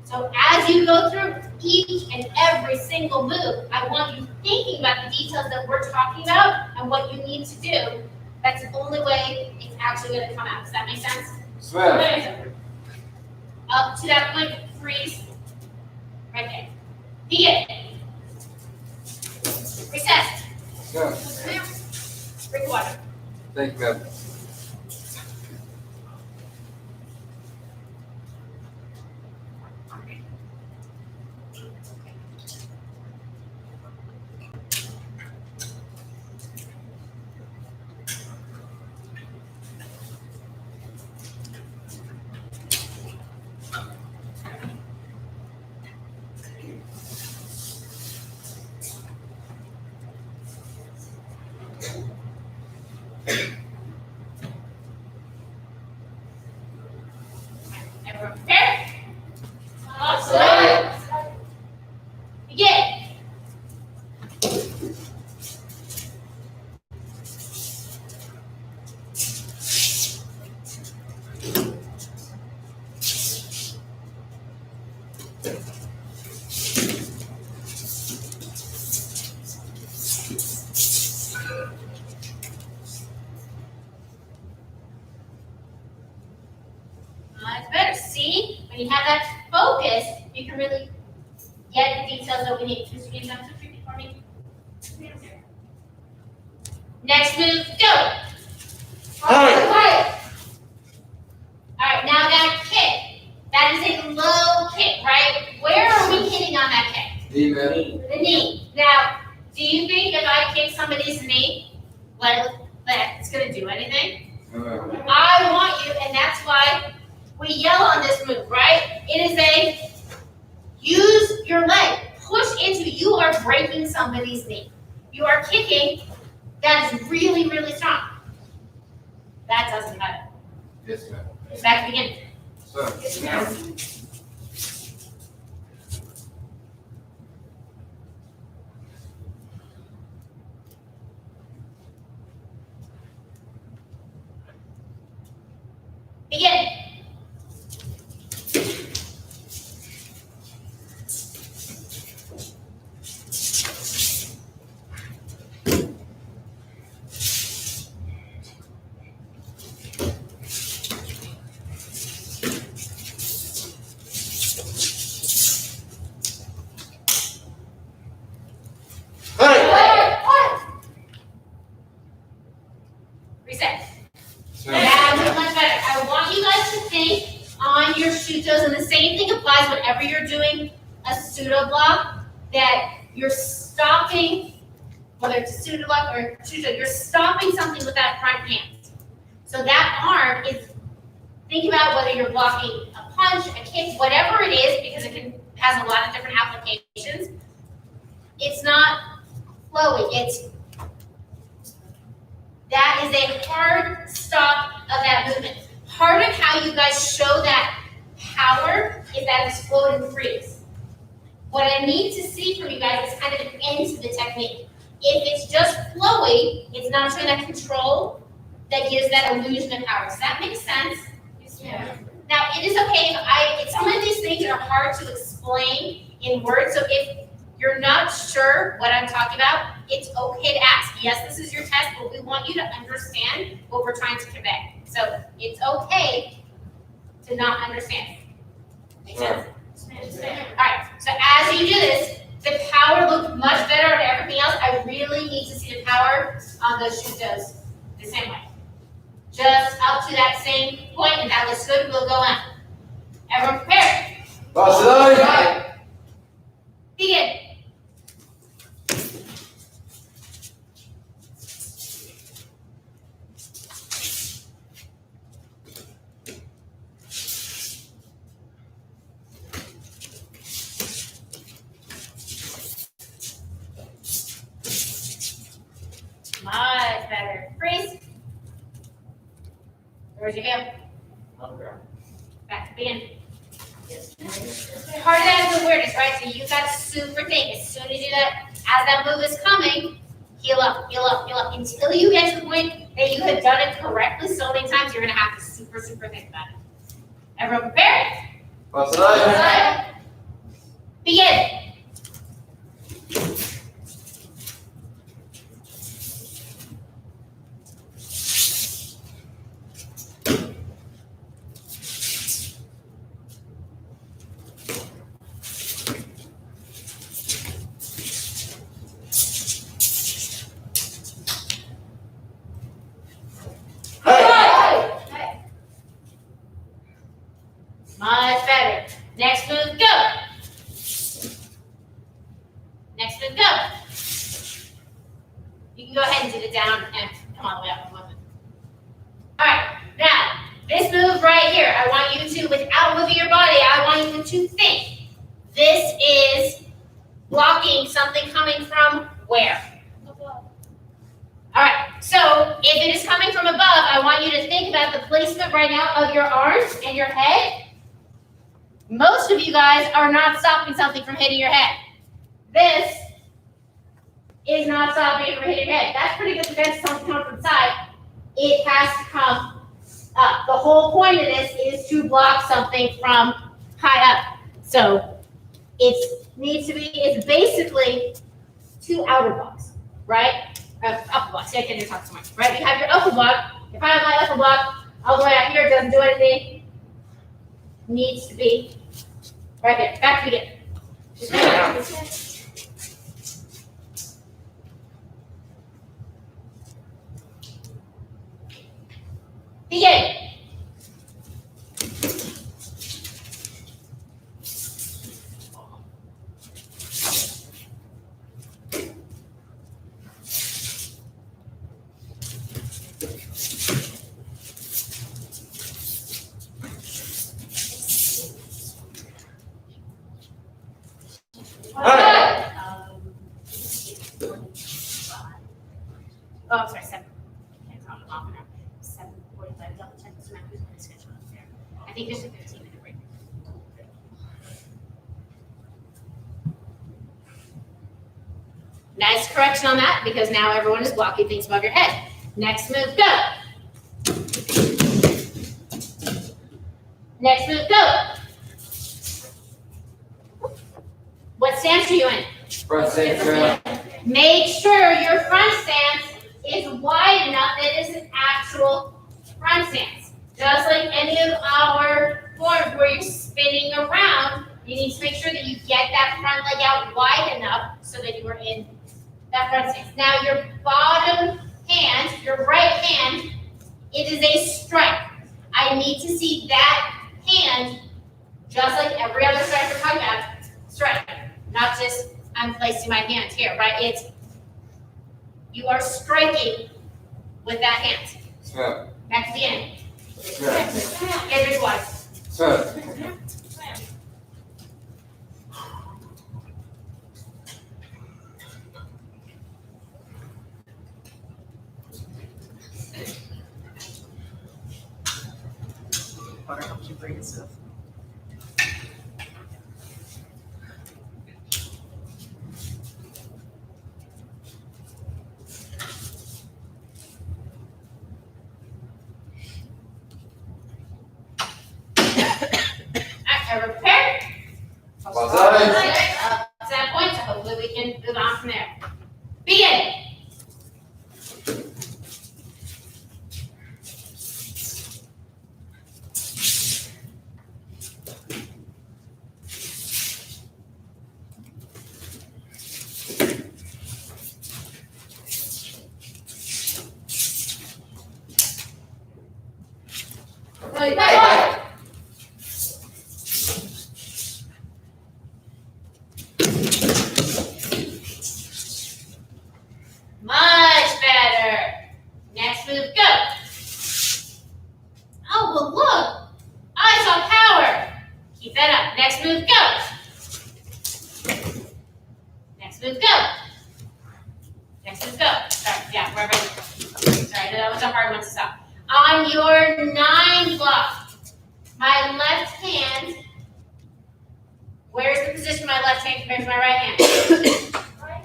A: So as you go through each and every single move, I want you thinking about the details that we're talking about and what you need to do. That's the only way it's actually going to come out. Does that make sense?
C: Yes, ma'am.
A: Up to that point, freeze. Right there. Begin. Recess.
C: Yes, ma'am.
A: Drink water.
C: Thank you, ma'am.
A: Everyone prepared? Awesome. Begin. It's better. See, when you have that focus, you can really get the details that we need. Mr. James, have to repeat for me. Next move, go. Quiet. All right, now that kick. That is a low kick, right? Where are we hitting on that kick?
C: Knee, ma'am.
A: The knee. Now, do you think if I kick somebody's knee, it's going to do anything?
C: No, ma'am.
A: I want you, and that's why we yell on this move, right? It is a use your leg. Push into, you are breaking somebody's knee. You are kicking, that is really, really strong. That doesn't cut it.
C: Yes, ma'am.
A: Back to beginning.
C: So,
A: Begin. Reset.
C: so,
A: That was much better. I want you guys to think on your shutos, and the same thing applies whenever you're doing a pseudo block, that you're stopping, whether it's a pseudo block or a shuto, you're stopping something with that front hand. So that arm is, think about whether you're blocking a punch, a kick, whatever it is, because has a lot of different applications. It's not flowy, that is a hard stop of that movement. Part of how you guys show that power is that explode and freeze. What I need to see from you guys is kind of an end to the technique. If it's just flowy, it's not showing that control that gives that illusion of power. Does that make sense?
D: Yeah.
A: Now, it is okay if some of these things are hard to explain in words, so if you're not sure what I'm talking about, it's okay to ask. Yes, this is your test, but we want you to understand what we're trying to convey. So it's okay to not understand. Make sense? Alright, so as you do this, the power looked much better on everything else. I really need to see the power on those shoot toes the same way. Just up to that same point, and that looks good, we'll go on. Everyone prepared? Begin. Much better. Freeze. Where'd you go? Back to begin. Hard as awareness, right? So you got to super think. As soon as you do that, as that move is coming, heal up, heal up, heal up. Until you get to the point that you have done it correctly so many times, you're going to have to super think about it. Everyone prepared? Begin. Much better. Next move, go. Next move, go. You can go ahead and do the down and come all the way up. All right, now, this move right here, I want you to, without moving your body, I want you to think. This is blocking something coming from where?
D: Above.
A: All right, so if it is coming from above, I want you to think about the placement right now of your arms and your head. Most of you guys are not stopping something from hitting your head. This is not stopping it from hitting your head. That's pretty good defense, something coming from the side. It has to come up. The whole point of this is to block something from high up. So it needs to be, it's basically two outer blocks, right? Upper blocks, I can't even talk so much, right? You have your upper block. If I have my upper block all the way out here, it doesn't do anything. Needs to be right here. Back to begin. Begin. Oh, I'm sorry, 7. Can't tell I'm off now. 7:45. Double check this map. Who's going to schedule up there? I think there's a 15-minute break. Nice correction on that, because now everyone is blocking things above your head. Next move, go. Next move, go. What stance are you in?
C: Front stance.
A: Make sure your front stance is wide enough that it is an actual front stance. Just like any of our forms where you're spinning around, you need to make sure that you get that front leg out wide enough so that you are in that front stance. Now your bottom hand, your right hand, it is a strike. I need to see that hand, just like every other strike we're talking about, strike. Not just I'm placing my hand here, right? It's you are striking with that hand.
C: Snap.
A: Back to the end.
C: Snap.
A: Every twice.
C: Snap.
B: Water helps you bring yourself.
A: Up to that point, so hopefully we can move on from there. Begin. Much better. Next move, go. Oh, well, look. I saw power. Keep that up. Next move, go. Next move, go. Next move, go. Sorry, yeah, wherever. Sorry, that was a hard one to stop. On your 9 block, my left hand, where's the position of my left hand compared to my right hand?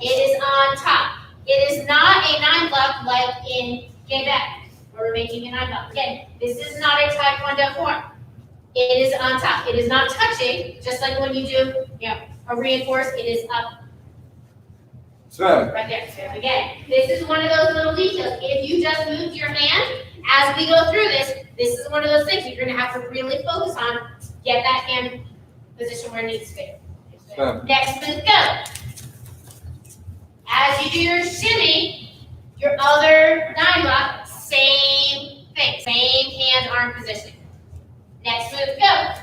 A: It is on top. It is not a 9 block like in game back, where we're making a 9 block. Again, this is not a Taekwondo form. It is on top. It is not touching, just like when you do, a reinforce, it is up right there. So again, this is one of those little details. If you just moved your hand, as we go through this is one of those things you're gonna have to really focus on, get that hand position where it needs to be. Next move, go. As you do your shimmy, your other 9 block, same thing, same hand arm position. Next move, go.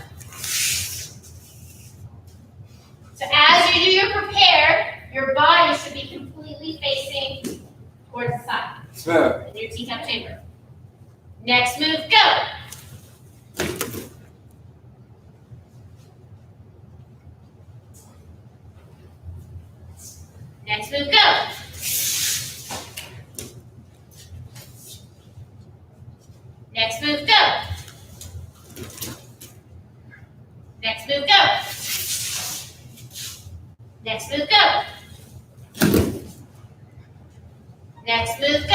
A: So as you do your prepare, your body should be completely facing towards the side in your T-cup chamber. Next move, go. Next move, go. Next move, go. Next move, go. Next move, go. Next move, go.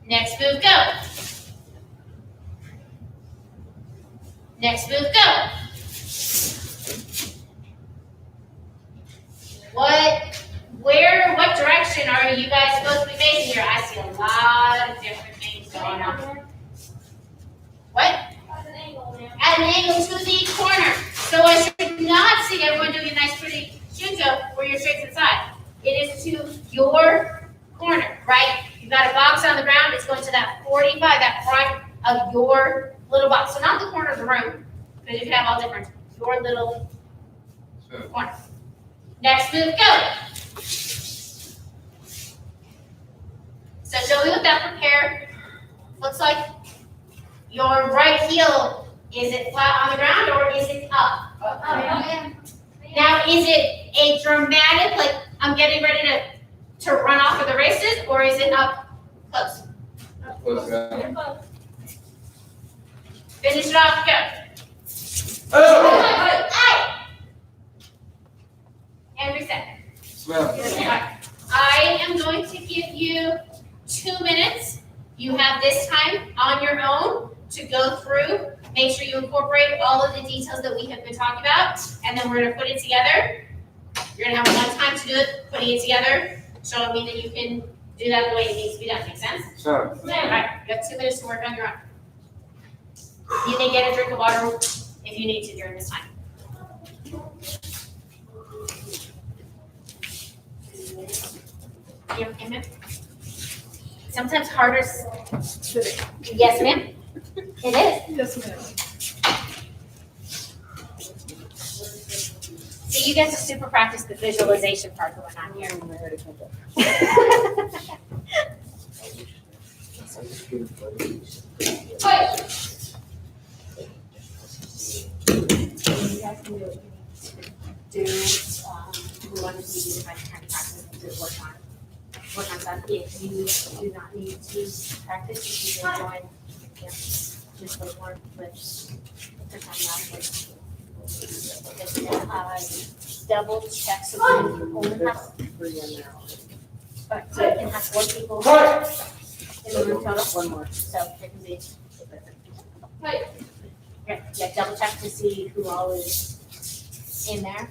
A: Next move, go. Next move, go. What direction are you guys supposed to be facing here? I see a lot of different things going on. What?
D: At an angle, ma'am.
A: At an angle to the corner. So I should not see everyone doing a nice pretty shinto where you're straight to the side. It is to your corner, right? You've got a box on the ground, it's going to that 45, that front of your little box. So not the corner of the room, because you can have all different, your little corner. Next move, go. So show me what that prepare looks like. Your right heel, is it flat on the ground or is it up? Now, is it a dramatic, like I'm getting ready to run off for the races, or is it up close? Finish it off, go. Aye. And reset. I am going to give you 2 minutes. You have this time on your own to go through. Make sure you incorporate all of the details that we have been talking about, and then we're going to put it together. You're going to have 1 time to do it, putting it together, showing me that you can do that the way it needs to be done. Make sense?
B: Sure.
A: All right, you have 2 minutes to work on your own. You can get a drink of water if you need to during this time. You okay, ma'am? Sometimes harder. Yes, ma'am. It is.
B: Yes, ma'am.
A: So you get to super practice the visualization part going on here. We want to see if I can practice to work on that. If you do not need to practice, you can join. Just a little more, but double check so that you only have, so you can have 4 people in the room total. 1 more, so it can be. Okay. yeah, double check to see who all is in there.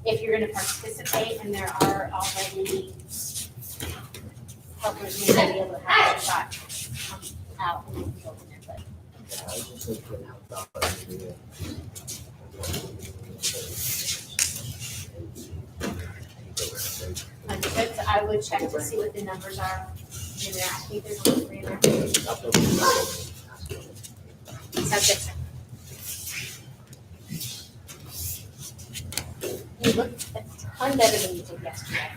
A: If you're gonna participate and there are already helpers, you may be able to have a shot out and then go from there, but.
E: Yeah, I was just thinking how about it.
A: Understood, so I would check to see what the numbers are in there, I think there's only 3 in there. Sounds good, sir. You look a ton better than you did yesterday.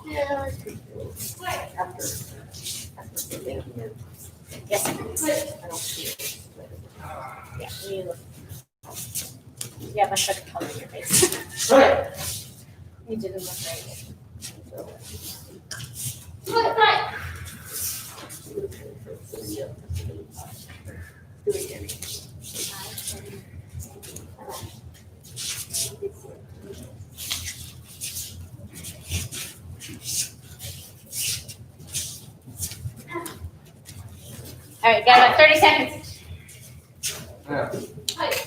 E: Yeah, I think after thinking it,
A: Yes, sir.
E: I don't see it.
A: Yeah, you look. You have much better color in your face.
E: Right.
A: You didn't look very good.
E: Do it again.
A: All right, got about 30 seconds.
C: Yeah.
E: Alright.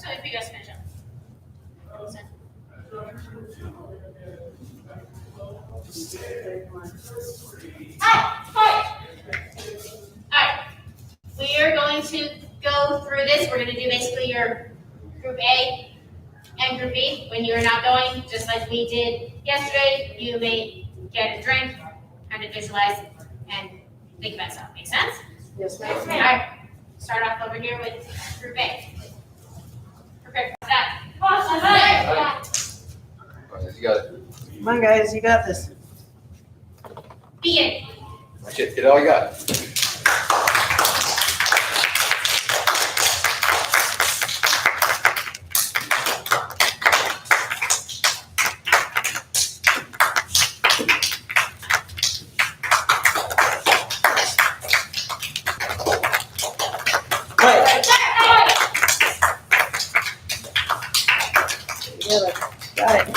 A: So if you guys finish up. Alright, we are going to go through this. We're going to do basically your group A and group B. When you're not going, just like we did yesterday, you may get a drink, kind of visualize, and think about stuff. Make sense?
E: Yes, ma'am.
A: Alright, start off over here with group A. Prepare for that.
C: You got it.
B: Come on, guys, you got this.
A: Begin.
C: That's it. Get all you got.
E: Right.
B: Together. Got it.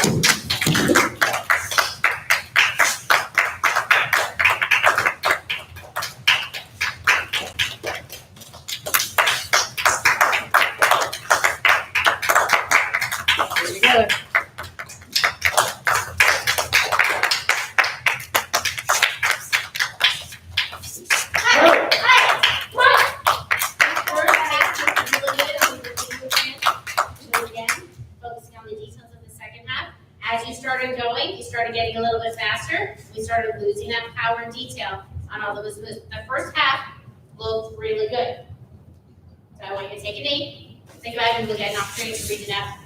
B: Together.
A: Focusing on the details of the second half. As you started going, you started getting a little bit faster. We started losing that power and detail on all those moves. The first half looked really good. So I want you to take a knee, think about it, and we'll get an opportunity to read it out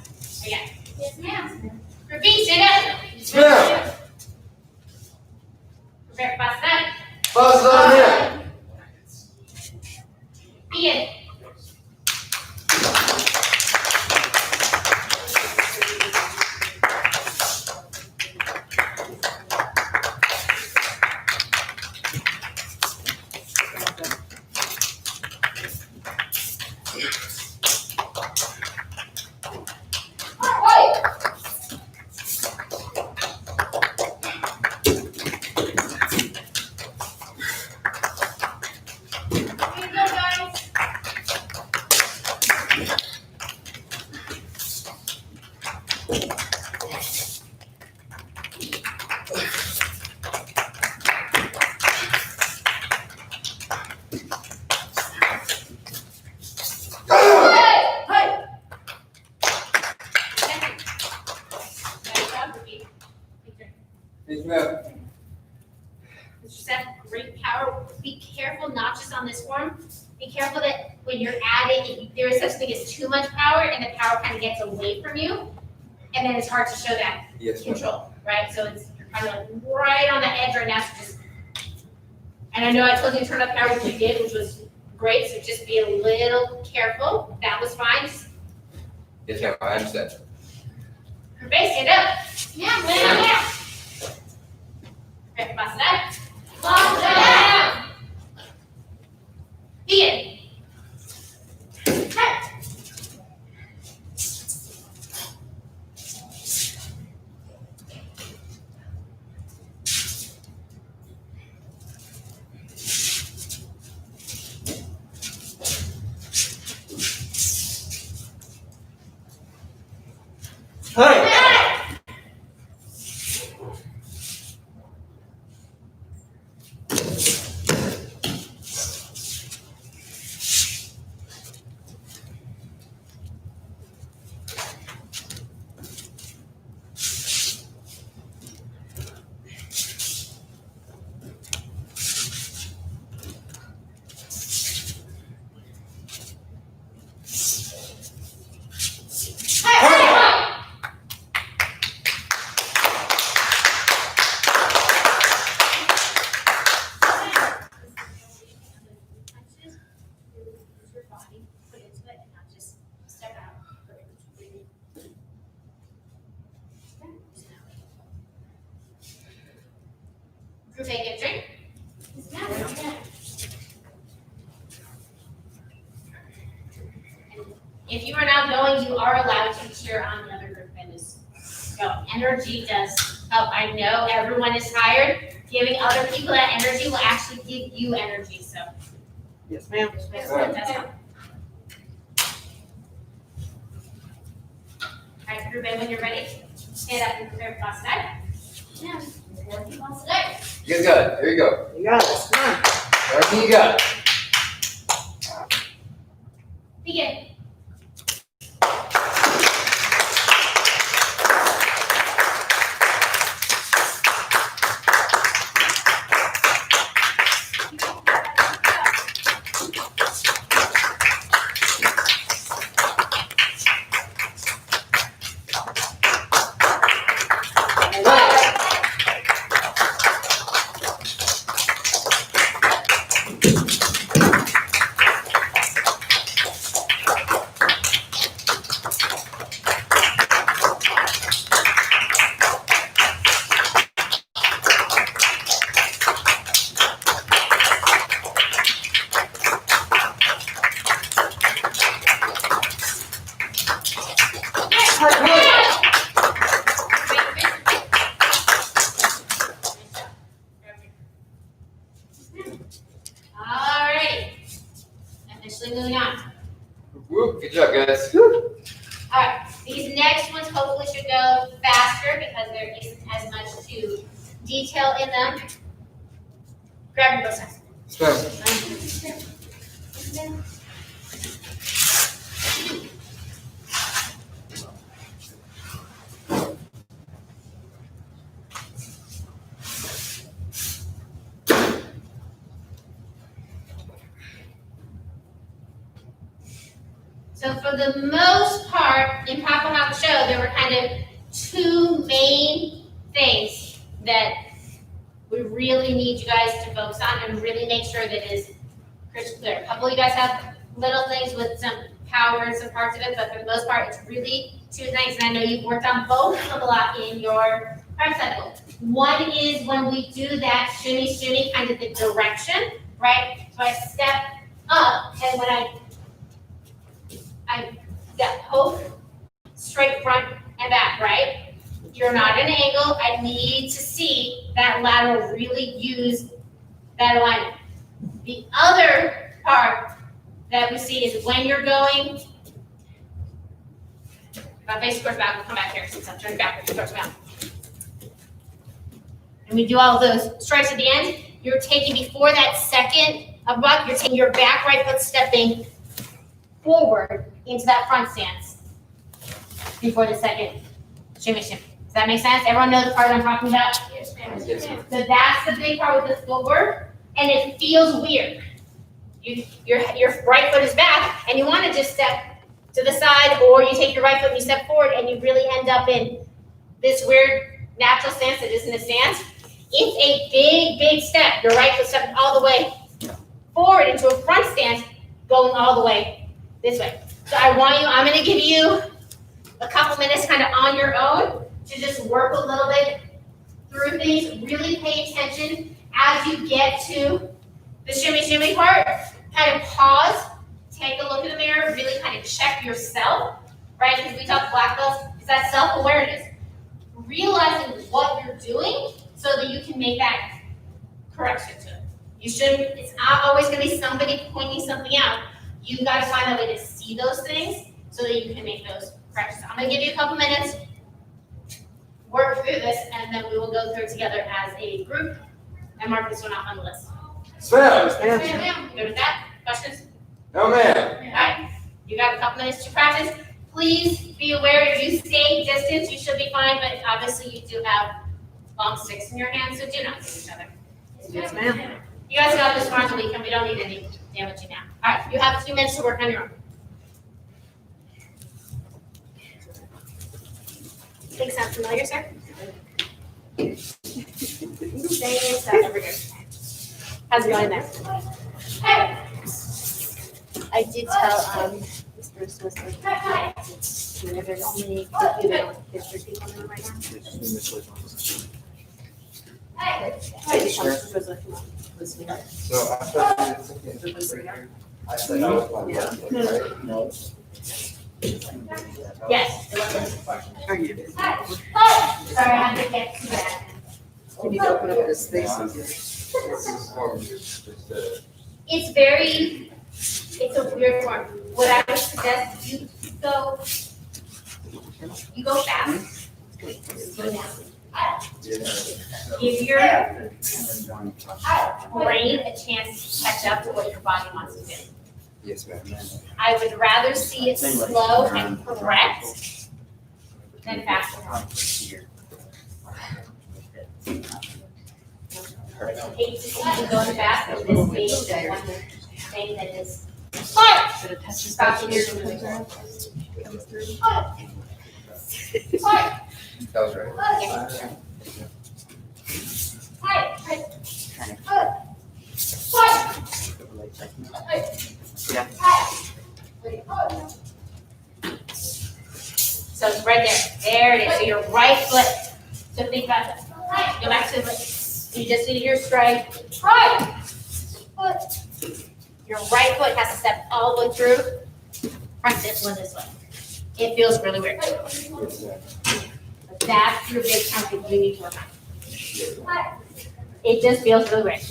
A: again. Yes, ma'am. Group B, stand up.
C: Yeah.
A: Prepare for pass that.
C: Buzz on in.
A: Begin. Here you go, guys. Nice job, Ruby.
C: Thank you, ma'am.
A: Mr. Seth, great power. Be careful, not just on this form. Be careful that when you're at it, there is such thing as too much power and the power kind of gets away from you. and then it's hard to show that
C: Yes, ma'am.
A: control, right? So it's, you're kind of like right on the edge right now, so just, and I know I told you to turn up power, which you did, which was great, so just be a little careful. That was fine. Just
C: Yes, ma'am, I understand.
A: Perfect, stand up. Yeah. Okay, pass it up. Long down. Begin. Hey.
B: Hi. Group A, get a drink. If you are now going, you are allowed to cheer on the other group and just go. Energy does help. I know everyone is tired. Giving other people that energy will actually give you energy, so. Yes, ma'am.
A: That's fine. All right, group A, when you're ready, stand up and prepare for class tonight. Yeah, class tonight.
C: You guys got it. Here you go.
B: You got this. Come on.
C: Everything you got.
A: Begin. Alrighty. Officially moving on.
C: Woo, good job, guys.
A: Alright, these next ones hopefully should go faster because there isn't as much to detail in them. Grab your both sides.
C: Yes, ma'am.
A: So for the most part, in Papa Hop Show, there were kind of two main things that we really need you guys to focus on and really make sure that is crystal clear. A couple of you guys have little things with some power and some parts of it, but for the most part, it's really two things. And I know you've worked on both of them a lot in your prep cycle. One is when we do that shimmy, kind of the direction, right? So I step up, and when I that poke straight front and back, right? You're not at an angle. I need to see that lateral really use that alignment. The other part that we see is when you're going, if I face towards back, we'll come back here since I'm turning backwards towards me. And we do all of those strikes at the end. You're taking before that second buck, you're taking your back right foot stepping forward into that front stance before the second shimmy. Does that make sense? Everyone know the part I'm talking about?
C: Yes, ma'am.
A: So that's the big part with the footwork, and it feels weird. Your right foot is back, and you want to just step
B: to the side, or you take your right foot and you step forward, and you really end up in this weird natural stance that isn't a stance. It's a big, big step. Your right foot stepping all the way forward into a front stance, going all the way this way. So I'm gonna give you a couple minutes kind of on your own to just work a little bit through things. Really pay attention as you get to the shimmy part. Kind of pause, take a look in the mirror, really kind of check yourself, right? Because we talk black belts, it's that self-awareness. Realizing what you're doing so that you can make that correction to it. It's not always gonna be somebody pointing something out. You've got to find a way to see those things so that you can make those corrections. I'm gonna give you a couple minutes, work through this, and then we will go through it together as a group and mark this one off on the list.
C: Sven.
B: Yes, ma'am. Good with that? Questions?
C: No, ma'am.
B: All right, you got a couple minutes to practice. Please be aware if you stay distance, you should be fine, but obviously you do have long sticks in your hands, so do not hit each other.
E: Yes, ma'am.
B: You guys got this far in the week, and we don't need any damaging now. All right, you have 2 minutes to work on your own. Things sound familiar, sir? Same stuff over here. How's it going there? Hey.
E: I did tell, Mr. Smith, whenever only picture people in right now. I just was listening.
C: So after I said I was like, right? No.
B: Yes. It was.
E: Are you?
B: Sorry, I had to get to that.
E: You need to open up the spaces.
B: It's a weird form. What I would suggest, you go fast. Slow down. Give your brain a chance to catch up to what your body wants to do.
C: Yes, ma'am.
B: I would rather see it slow and correct than fast and hard. I hate to see you going fast, but this is the one thing that is hard. Stop your
C: That was right.
B: So it's right there. There it is. So your right foot. So think about that. Go back to the, you just need your strike. Right foot. Your right foot has to step all the way through. Front this one this way. It feels really weird. That's your big chunk that you need to work on. It just feels really weird.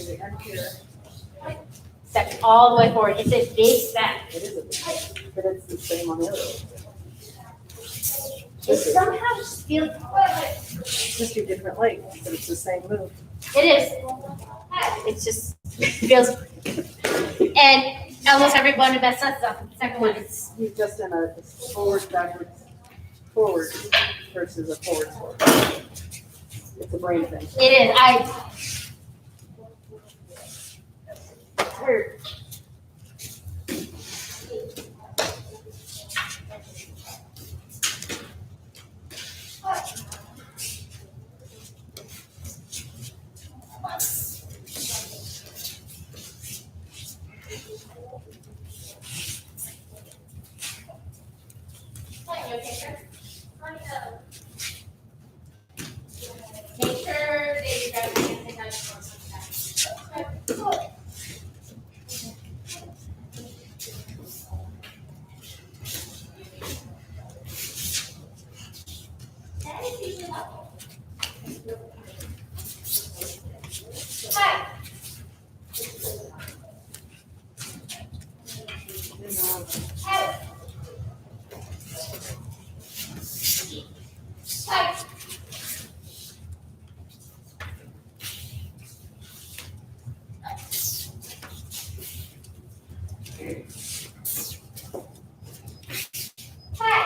B: Step all the way forward. It's a big step.
E: It is a bit, but it's the same on the other one.
B: It somehow just feels,
E: Just your different legs, but it's the same move.
B: it is. It just feels, and almost every one of that sets up. The second one is,
E: You've just done a forward, backwards, forward versus a forward. It's a brain thing.
B: it is. Weird. Make sure that you grab your hands and touch sometimes. That is usually helpful. Hi. Hi. Hi. Hi.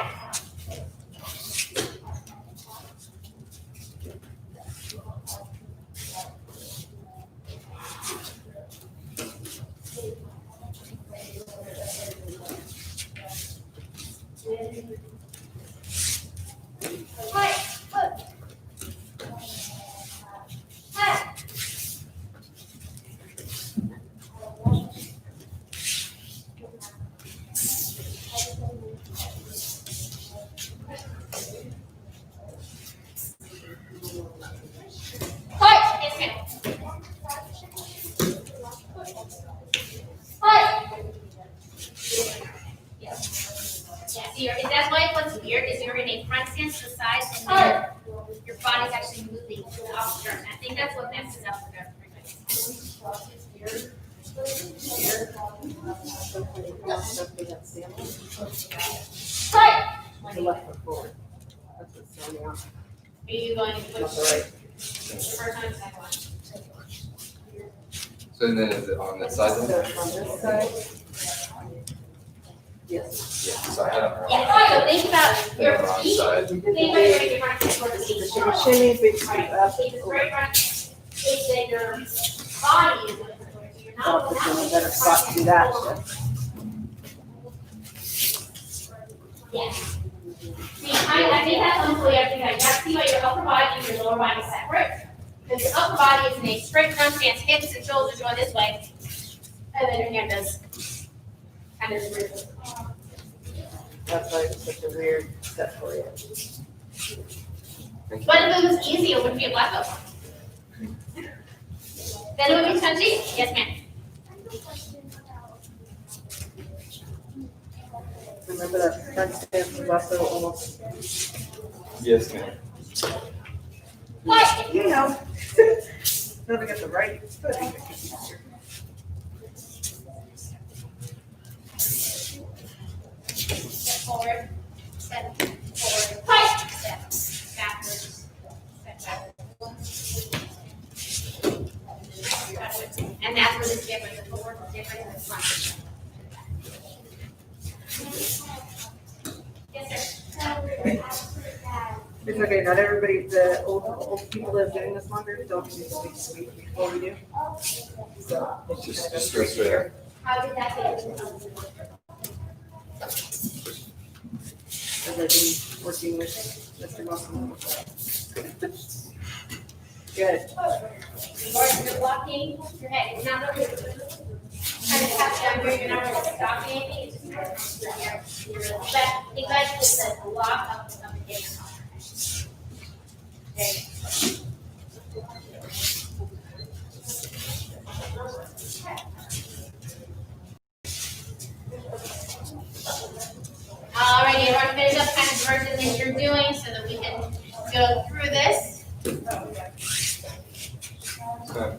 B: handstands to the side, and then your body's actually moving to the opposite direction. I think that's what messes up with everybody. Right.
E: The left foot forward. That's what's throwing me off.
B: Are you going to
E: Not
B: push
E: the right.
B: the first one or the second one?
C: So then is it on this side
E: So
C: then?
E: from this side. Yes.
C: Yeah, side down.
B: Yeah, so think about your
C: Wrong
B: feet.
C: side.
E: We did
B: Think
E: the
B: about your
E: big,
B: big front foot towards the
E: the
B: seat.
E: shimmy, shimmy, big scoop up.
B: See, the straight front is that your body is moving towards you. You're not
E: Thought this was a better spot to do that.
B: Yeah. See, I think that's hopefully everything. You have to see what your upper body and your lower body is separate. Because your upper body is in a straight front stance, hips and shoulders going this way. And then your hand does kind of this.
E: That's why it's such a weird step for you.
C: Thank you.
B: But if it was easy, it wouldn't be a black belt. Then it would be spongy. Yes, ma'am.
E: Remember that front stance was also almost,
C: Yes, ma'am.
B: What?
E: you know, never get the right foot.
B: Step forward. Step forward. Fight. Step backwards. Step backwards. And that's what is different. The forward is different than the front. Yes, sir.
E: It's okay, not everybody, the old people that are doing this longer don't do sweet sweet before we do. So. it's
C: Just go straight up.
B: How did that get?
E: As I've been working with Mr. Muslim. Good.
B: You're blocking your head. It's not really kind of tap down here. You're not really stopping anything. It's just your left. Think about it as a block up and down. Okay. Alrighty, everyone finish up kind of the version that you're doing so that we can go through this.
C: Okay.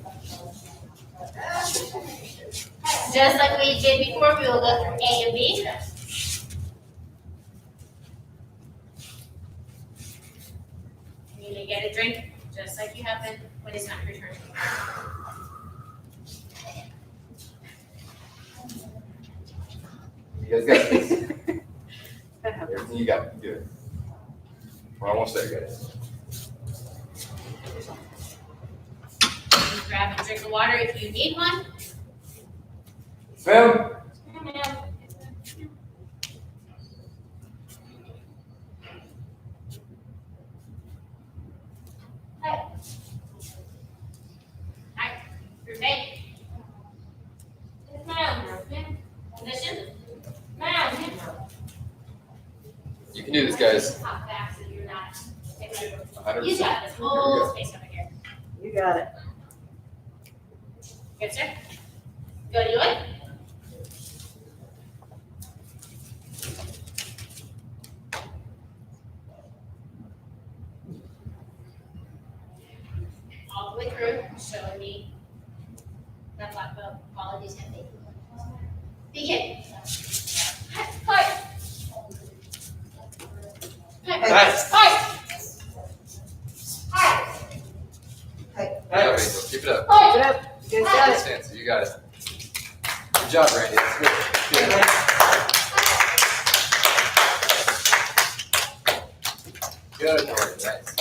B: Just like we did before, we will go through A and B. You may get a drink, just like you have been when it's not your turn.
C: You guys got this.
E: That happens.
C: Everything you got, good. We're almost there, guys.
B: Grab a drink of water if you need one.
C: Ma'am?
B: Alright, your face. Ma'am. Position. Ma'am.
C: You can do this, guys.
B: Hop back so you're not.
C: 100%.
B: You got this whole space over here.
E: You got it.
B: Good, sir. Go to it. All the way through, showing me that black belt, qualities and things. Begin. Fight.
C: Nice.
B: Fight. Fight.
C: Yeah, Rachel, keep it up.
B: Fight.
E: Get up. You guys got
C: Good
E: it.
C: stance, you got it. Good job, Randy. That's good. Good. Good, Jordan. Nice.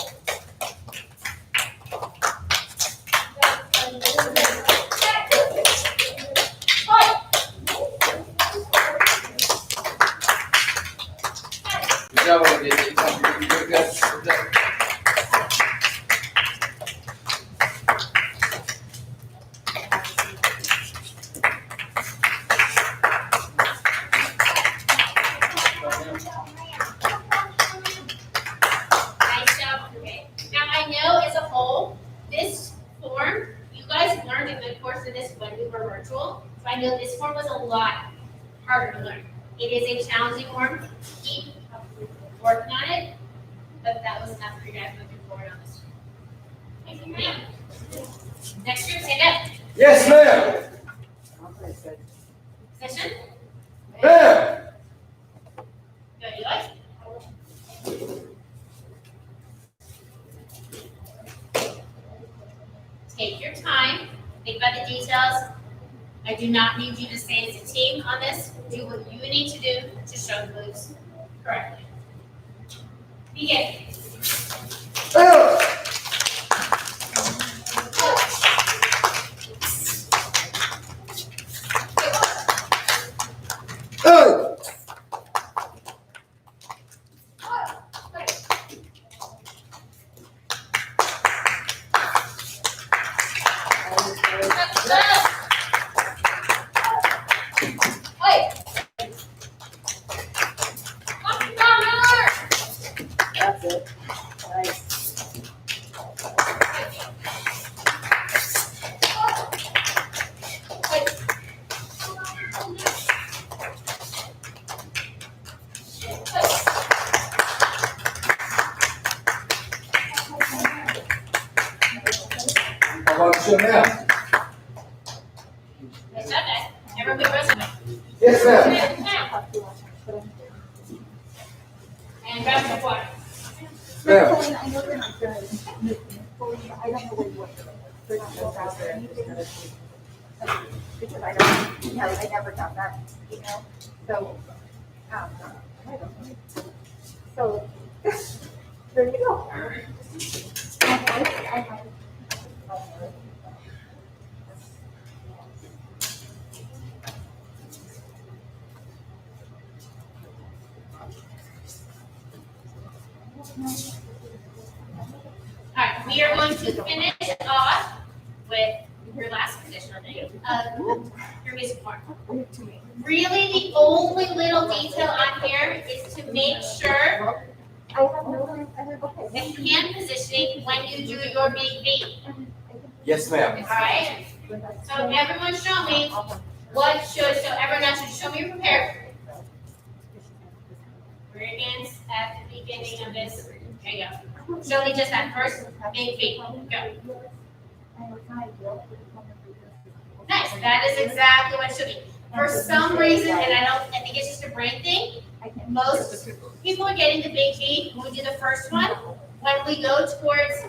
C: Good job, Randy. Good job. Good, good, good. Good job.
B: Nice job. Okay. Now I know as a whole, this form, you guys learned a good course of this when we were virtual. So I know this form was a lot harder to learn. It is a challenging form. Keep working on it. enough for you guys moving forward on this. Thank you, ma'am. Next group, stand up.
F: Yes, ma'am.
B: Position.
F: Ma'am.
B: Good, Eli. Take your time, think about the details. I do not need you to stay as a team on this. Do what you need to do to show the moves correctly. Begin.
F: Ma'am. Hey.
E: That's it. Nice.
F: How about you now?
B: Nice job, guys. Everyone be resume.
F: Yes, ma'am.
B: And grab your water.
F: Ma'am.
E: I know they're not done. I don't know where you went. Because I don't, I never got that email. So, I don't know. So, there you go.
B: All right, we are going to finish off with your last position of your music form. Really, the only little detail on here is to make sure
E: I have no,
B: the hand positioning when you do your big beat.
F: Yes, ma'am.
B: All right? So everyone show me what should, so everyone else should show me you're prepared. We're against at the beginning of this. There you go. Show me just that first big beat. Go. Nice. That is exactly what it should be. For some reason, and I think it's just a brain thing, most people are getting the big beat when we do the first one. When we go towards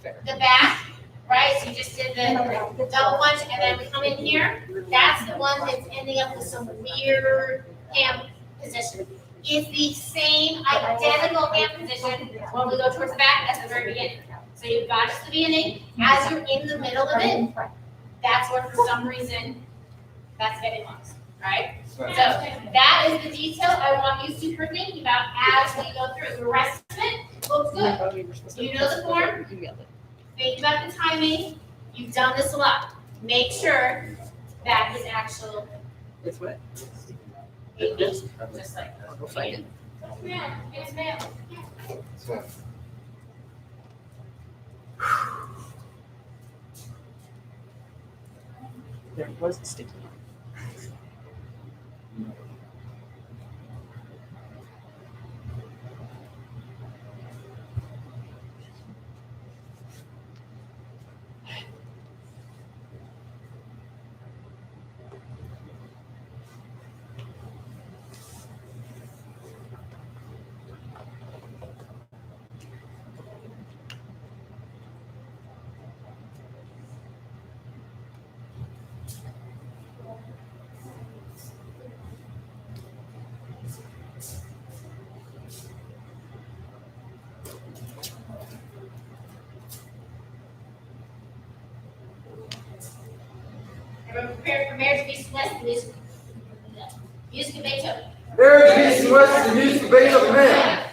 B: the back, right? So you just did the double punch, and then we come in here. That's the one that's ending up with some weird hand position. It's the same identical hand position when we go towards the back at the very beginning. So you've got it at the beginning. As you're in the middle of it, that's where for some reason that's getting lost, right? So that is the detail I want you to be thinking about as we go through. The rest of it looks good. You know the form. Think about the timing. You've done this a lot. Make sure that is actual.
G: It's what?
B: Just like.
G: Go find it.
B: Yes, ma'am.
C: Yes, ma'am.
G: There was a sticky.
B: Everyone prepared for marriage to be West music. Music of Beethoven.
F: Marriage, peace, and West, the music debate of man.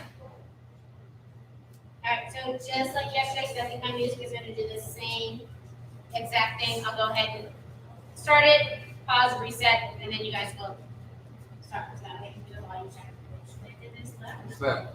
B: Alright, so just like yesterday, so I think my music is gonna do the same exact thing. I'll go ahead and start it, pause, reset, and then you guys will start with that. I can do the volume check.
C: Yes, ma'am.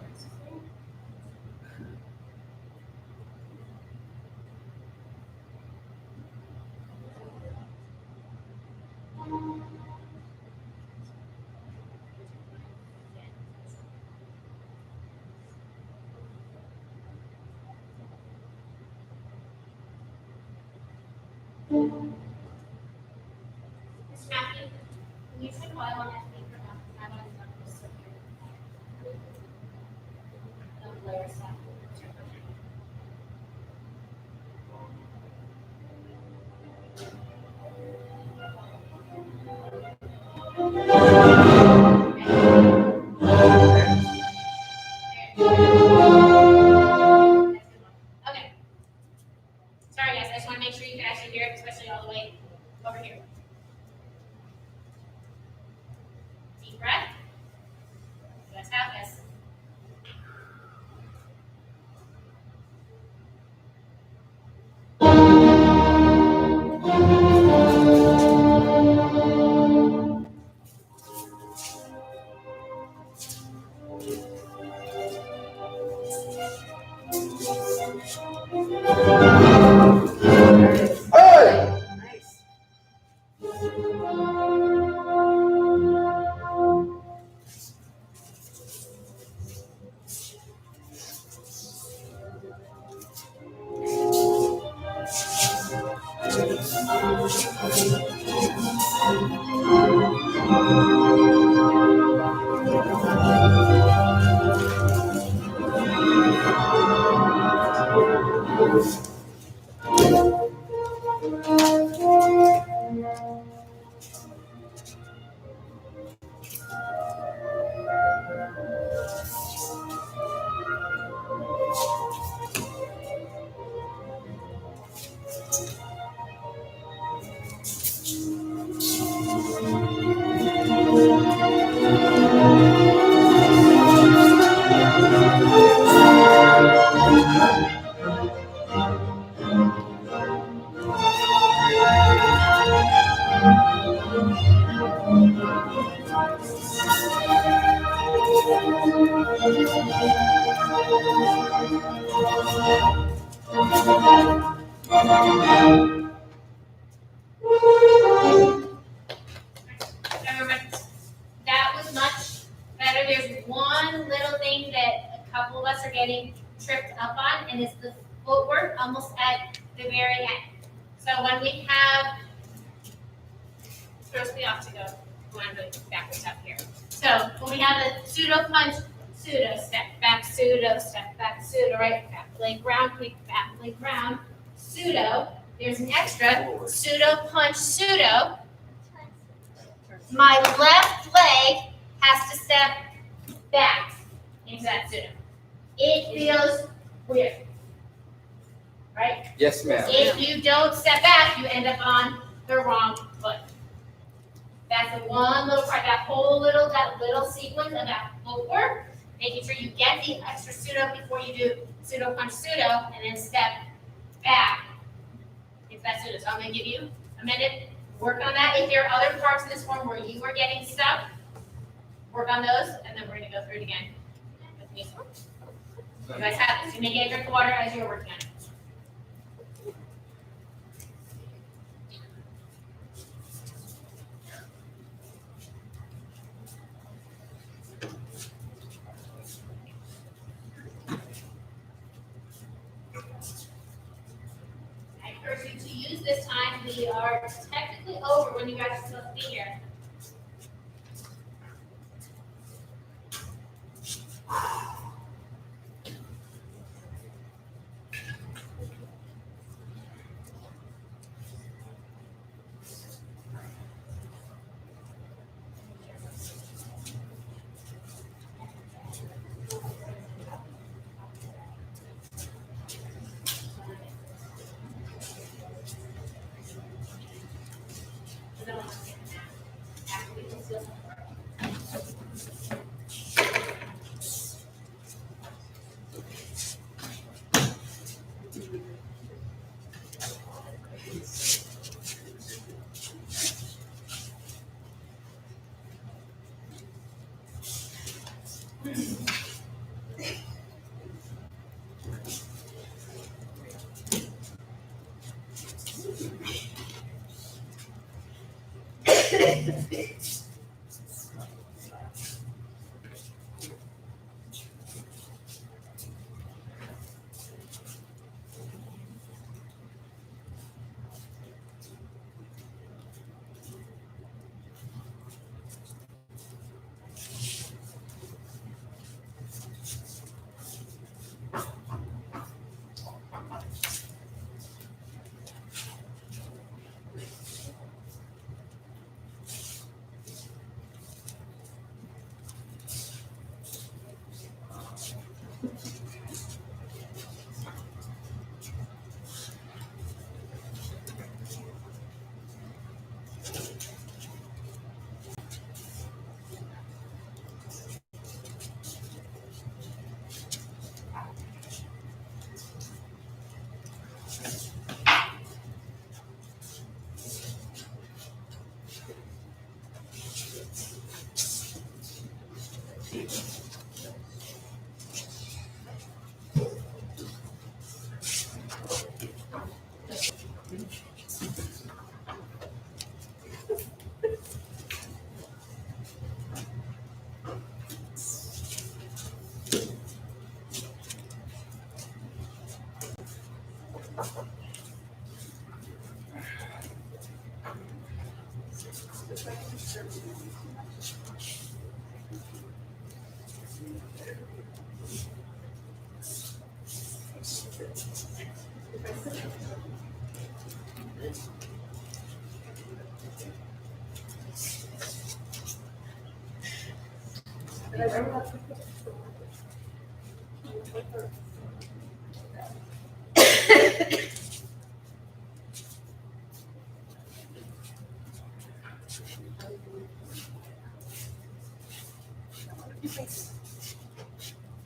A: Mr. Matthew, can you turn the volume on that speaker? I'm on the so here. The lower side. Okay. Sorry guys, I just want to make sure you can actually hear it, especially all the way over here. Deep breath. You guys have this.
F: Hey!
G: Nice.
A: Everybody, that was much better. There's one little thing that a couple of us are getting tripped up on, and it's the footwork almost at the very end. So when we have, throws me off to go one backwards up here. So when we have a pseudo punch, pseudo step back, pseudo right, back leg ground, quick back leg ground, pseudo. There's an extra pseudo punch, pseudo. My left leg has to step back into that pseudo. It feels weird, right?
F: Yes, ma'am.
A: If you don't step back, you end up on the wrong foot. That's the one little part, that little sequence of that footwork, making sure you get the extra pseudo before you do pseudo punch pseudo, and then step back into that pseudo. So I'm going to give you a minute. Work on that. If there are other parts of this form where you are getting stuck, work on those, and then we're going to go through it again. You guys have this. You may get a drink of water as you're working on it. I encourage you to use this time. We are technically over when you guys are supposed to be here.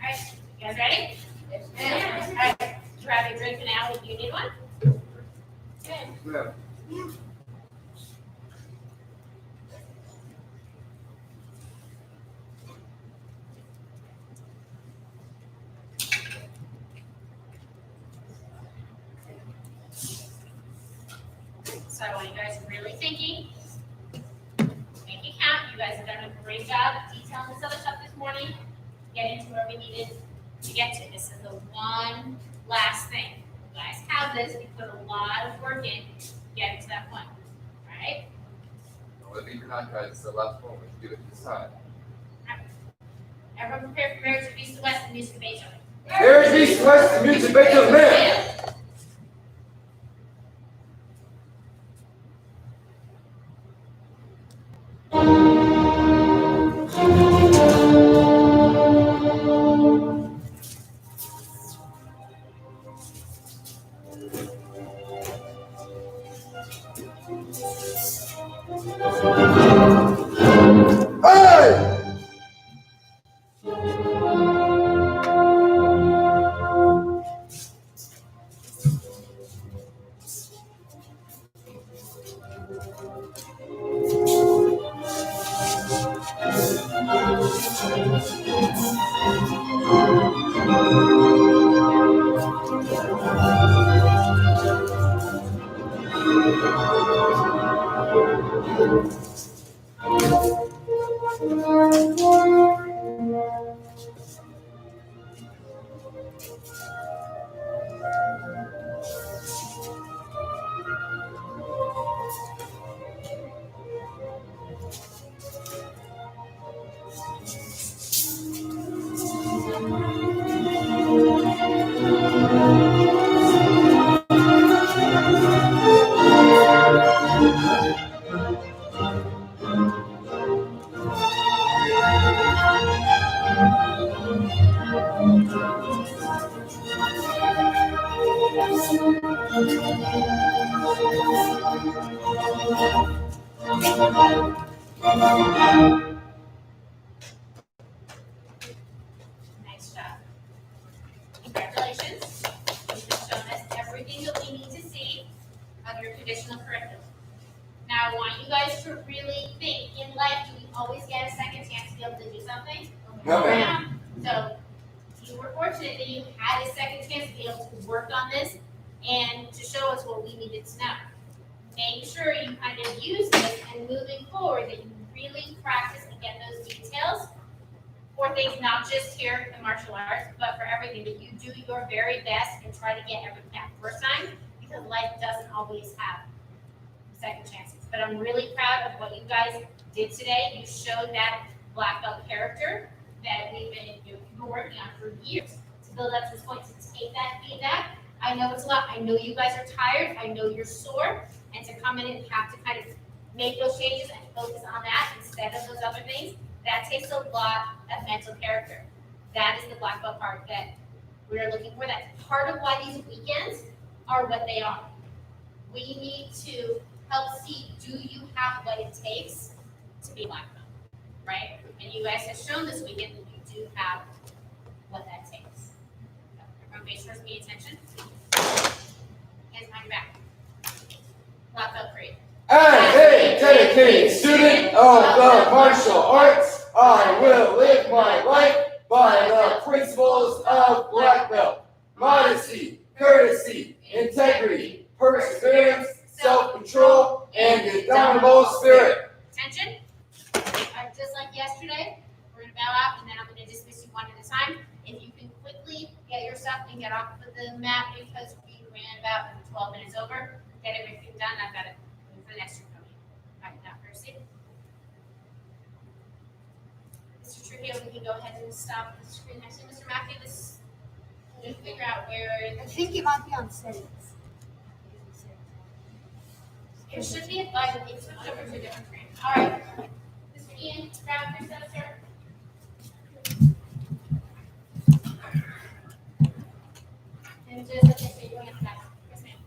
A: Alright, you guys ready? Alright, grab your drink now if you need one. Good.
F: Ma'am.
A: So I want you guys really thinking, make it count. You guys have done a great job detailing this other stuff this morning, getting to where we needed to get to. This is the one last thing. You guys have this, you put a lot of work in getting to that point, alright?
C: Whether you're not, guys, it's the last one. We do it this time.
A: Everyone prepare for marriage of east to west and east to each other.
F: Marriage east, west, and music make of man. Hey!
A: Nice job. Congratulations. You've shown us everything that we need to see of your traditional curriculum. Now, I want you guys to really think, in life, do we always get a second chance to be able to do something?
F: No, ma'am.
A: So, you were fortunate that you had a second chance to be able to work on this and to show us what we needed to know. Make sure you kind of use this and moving forward that you really practice and get those details for things not just here in martial arts, but for everything, that you do your very best and try to get everything that first time, because life doesn't always have second chances. But I'm really proud of what you guys did today. You showed that black belt character that we've been working on for years to build up to this point, to take that feedback. I know it's a lot. I know you guys are tired. I know you're sore. And to come in and have to kind of make those changes and focus on that instead of those other things, that takes a lot of mental character. That is the black belt part that we're looking for. That's part of why these weekends are what they are. We need to help see, do you have what it takes to be black belt, right? And you guys have shown this weekend that you do have what that takes. Everyone face first, pay attention. Hands behind your back. Black belt creed.
F: As a dedicated student of the martial arts, I will live my life by the principles of black belt: modesty, courtesy, integrity, perseverance, self-control, and indomitable spirit.
A: Attention. Just like yesterday, we're going to bow out and then I'm going to dismiss you one at a time. If you can quickly get your stuff and get off of the mat because we
B: me in about 12 minutes over, get everything done, I've got to move for the next group coming. All right, now, Percy. Mr. Trujillo, we can go ahead and stop the screen next to Mr. Matthew. This, just figure out where
D: I think it might be on settings.
B: it should be, like, it's switched over to a different screen. All right. Mr. Ian, grab your stuff, sir. And just,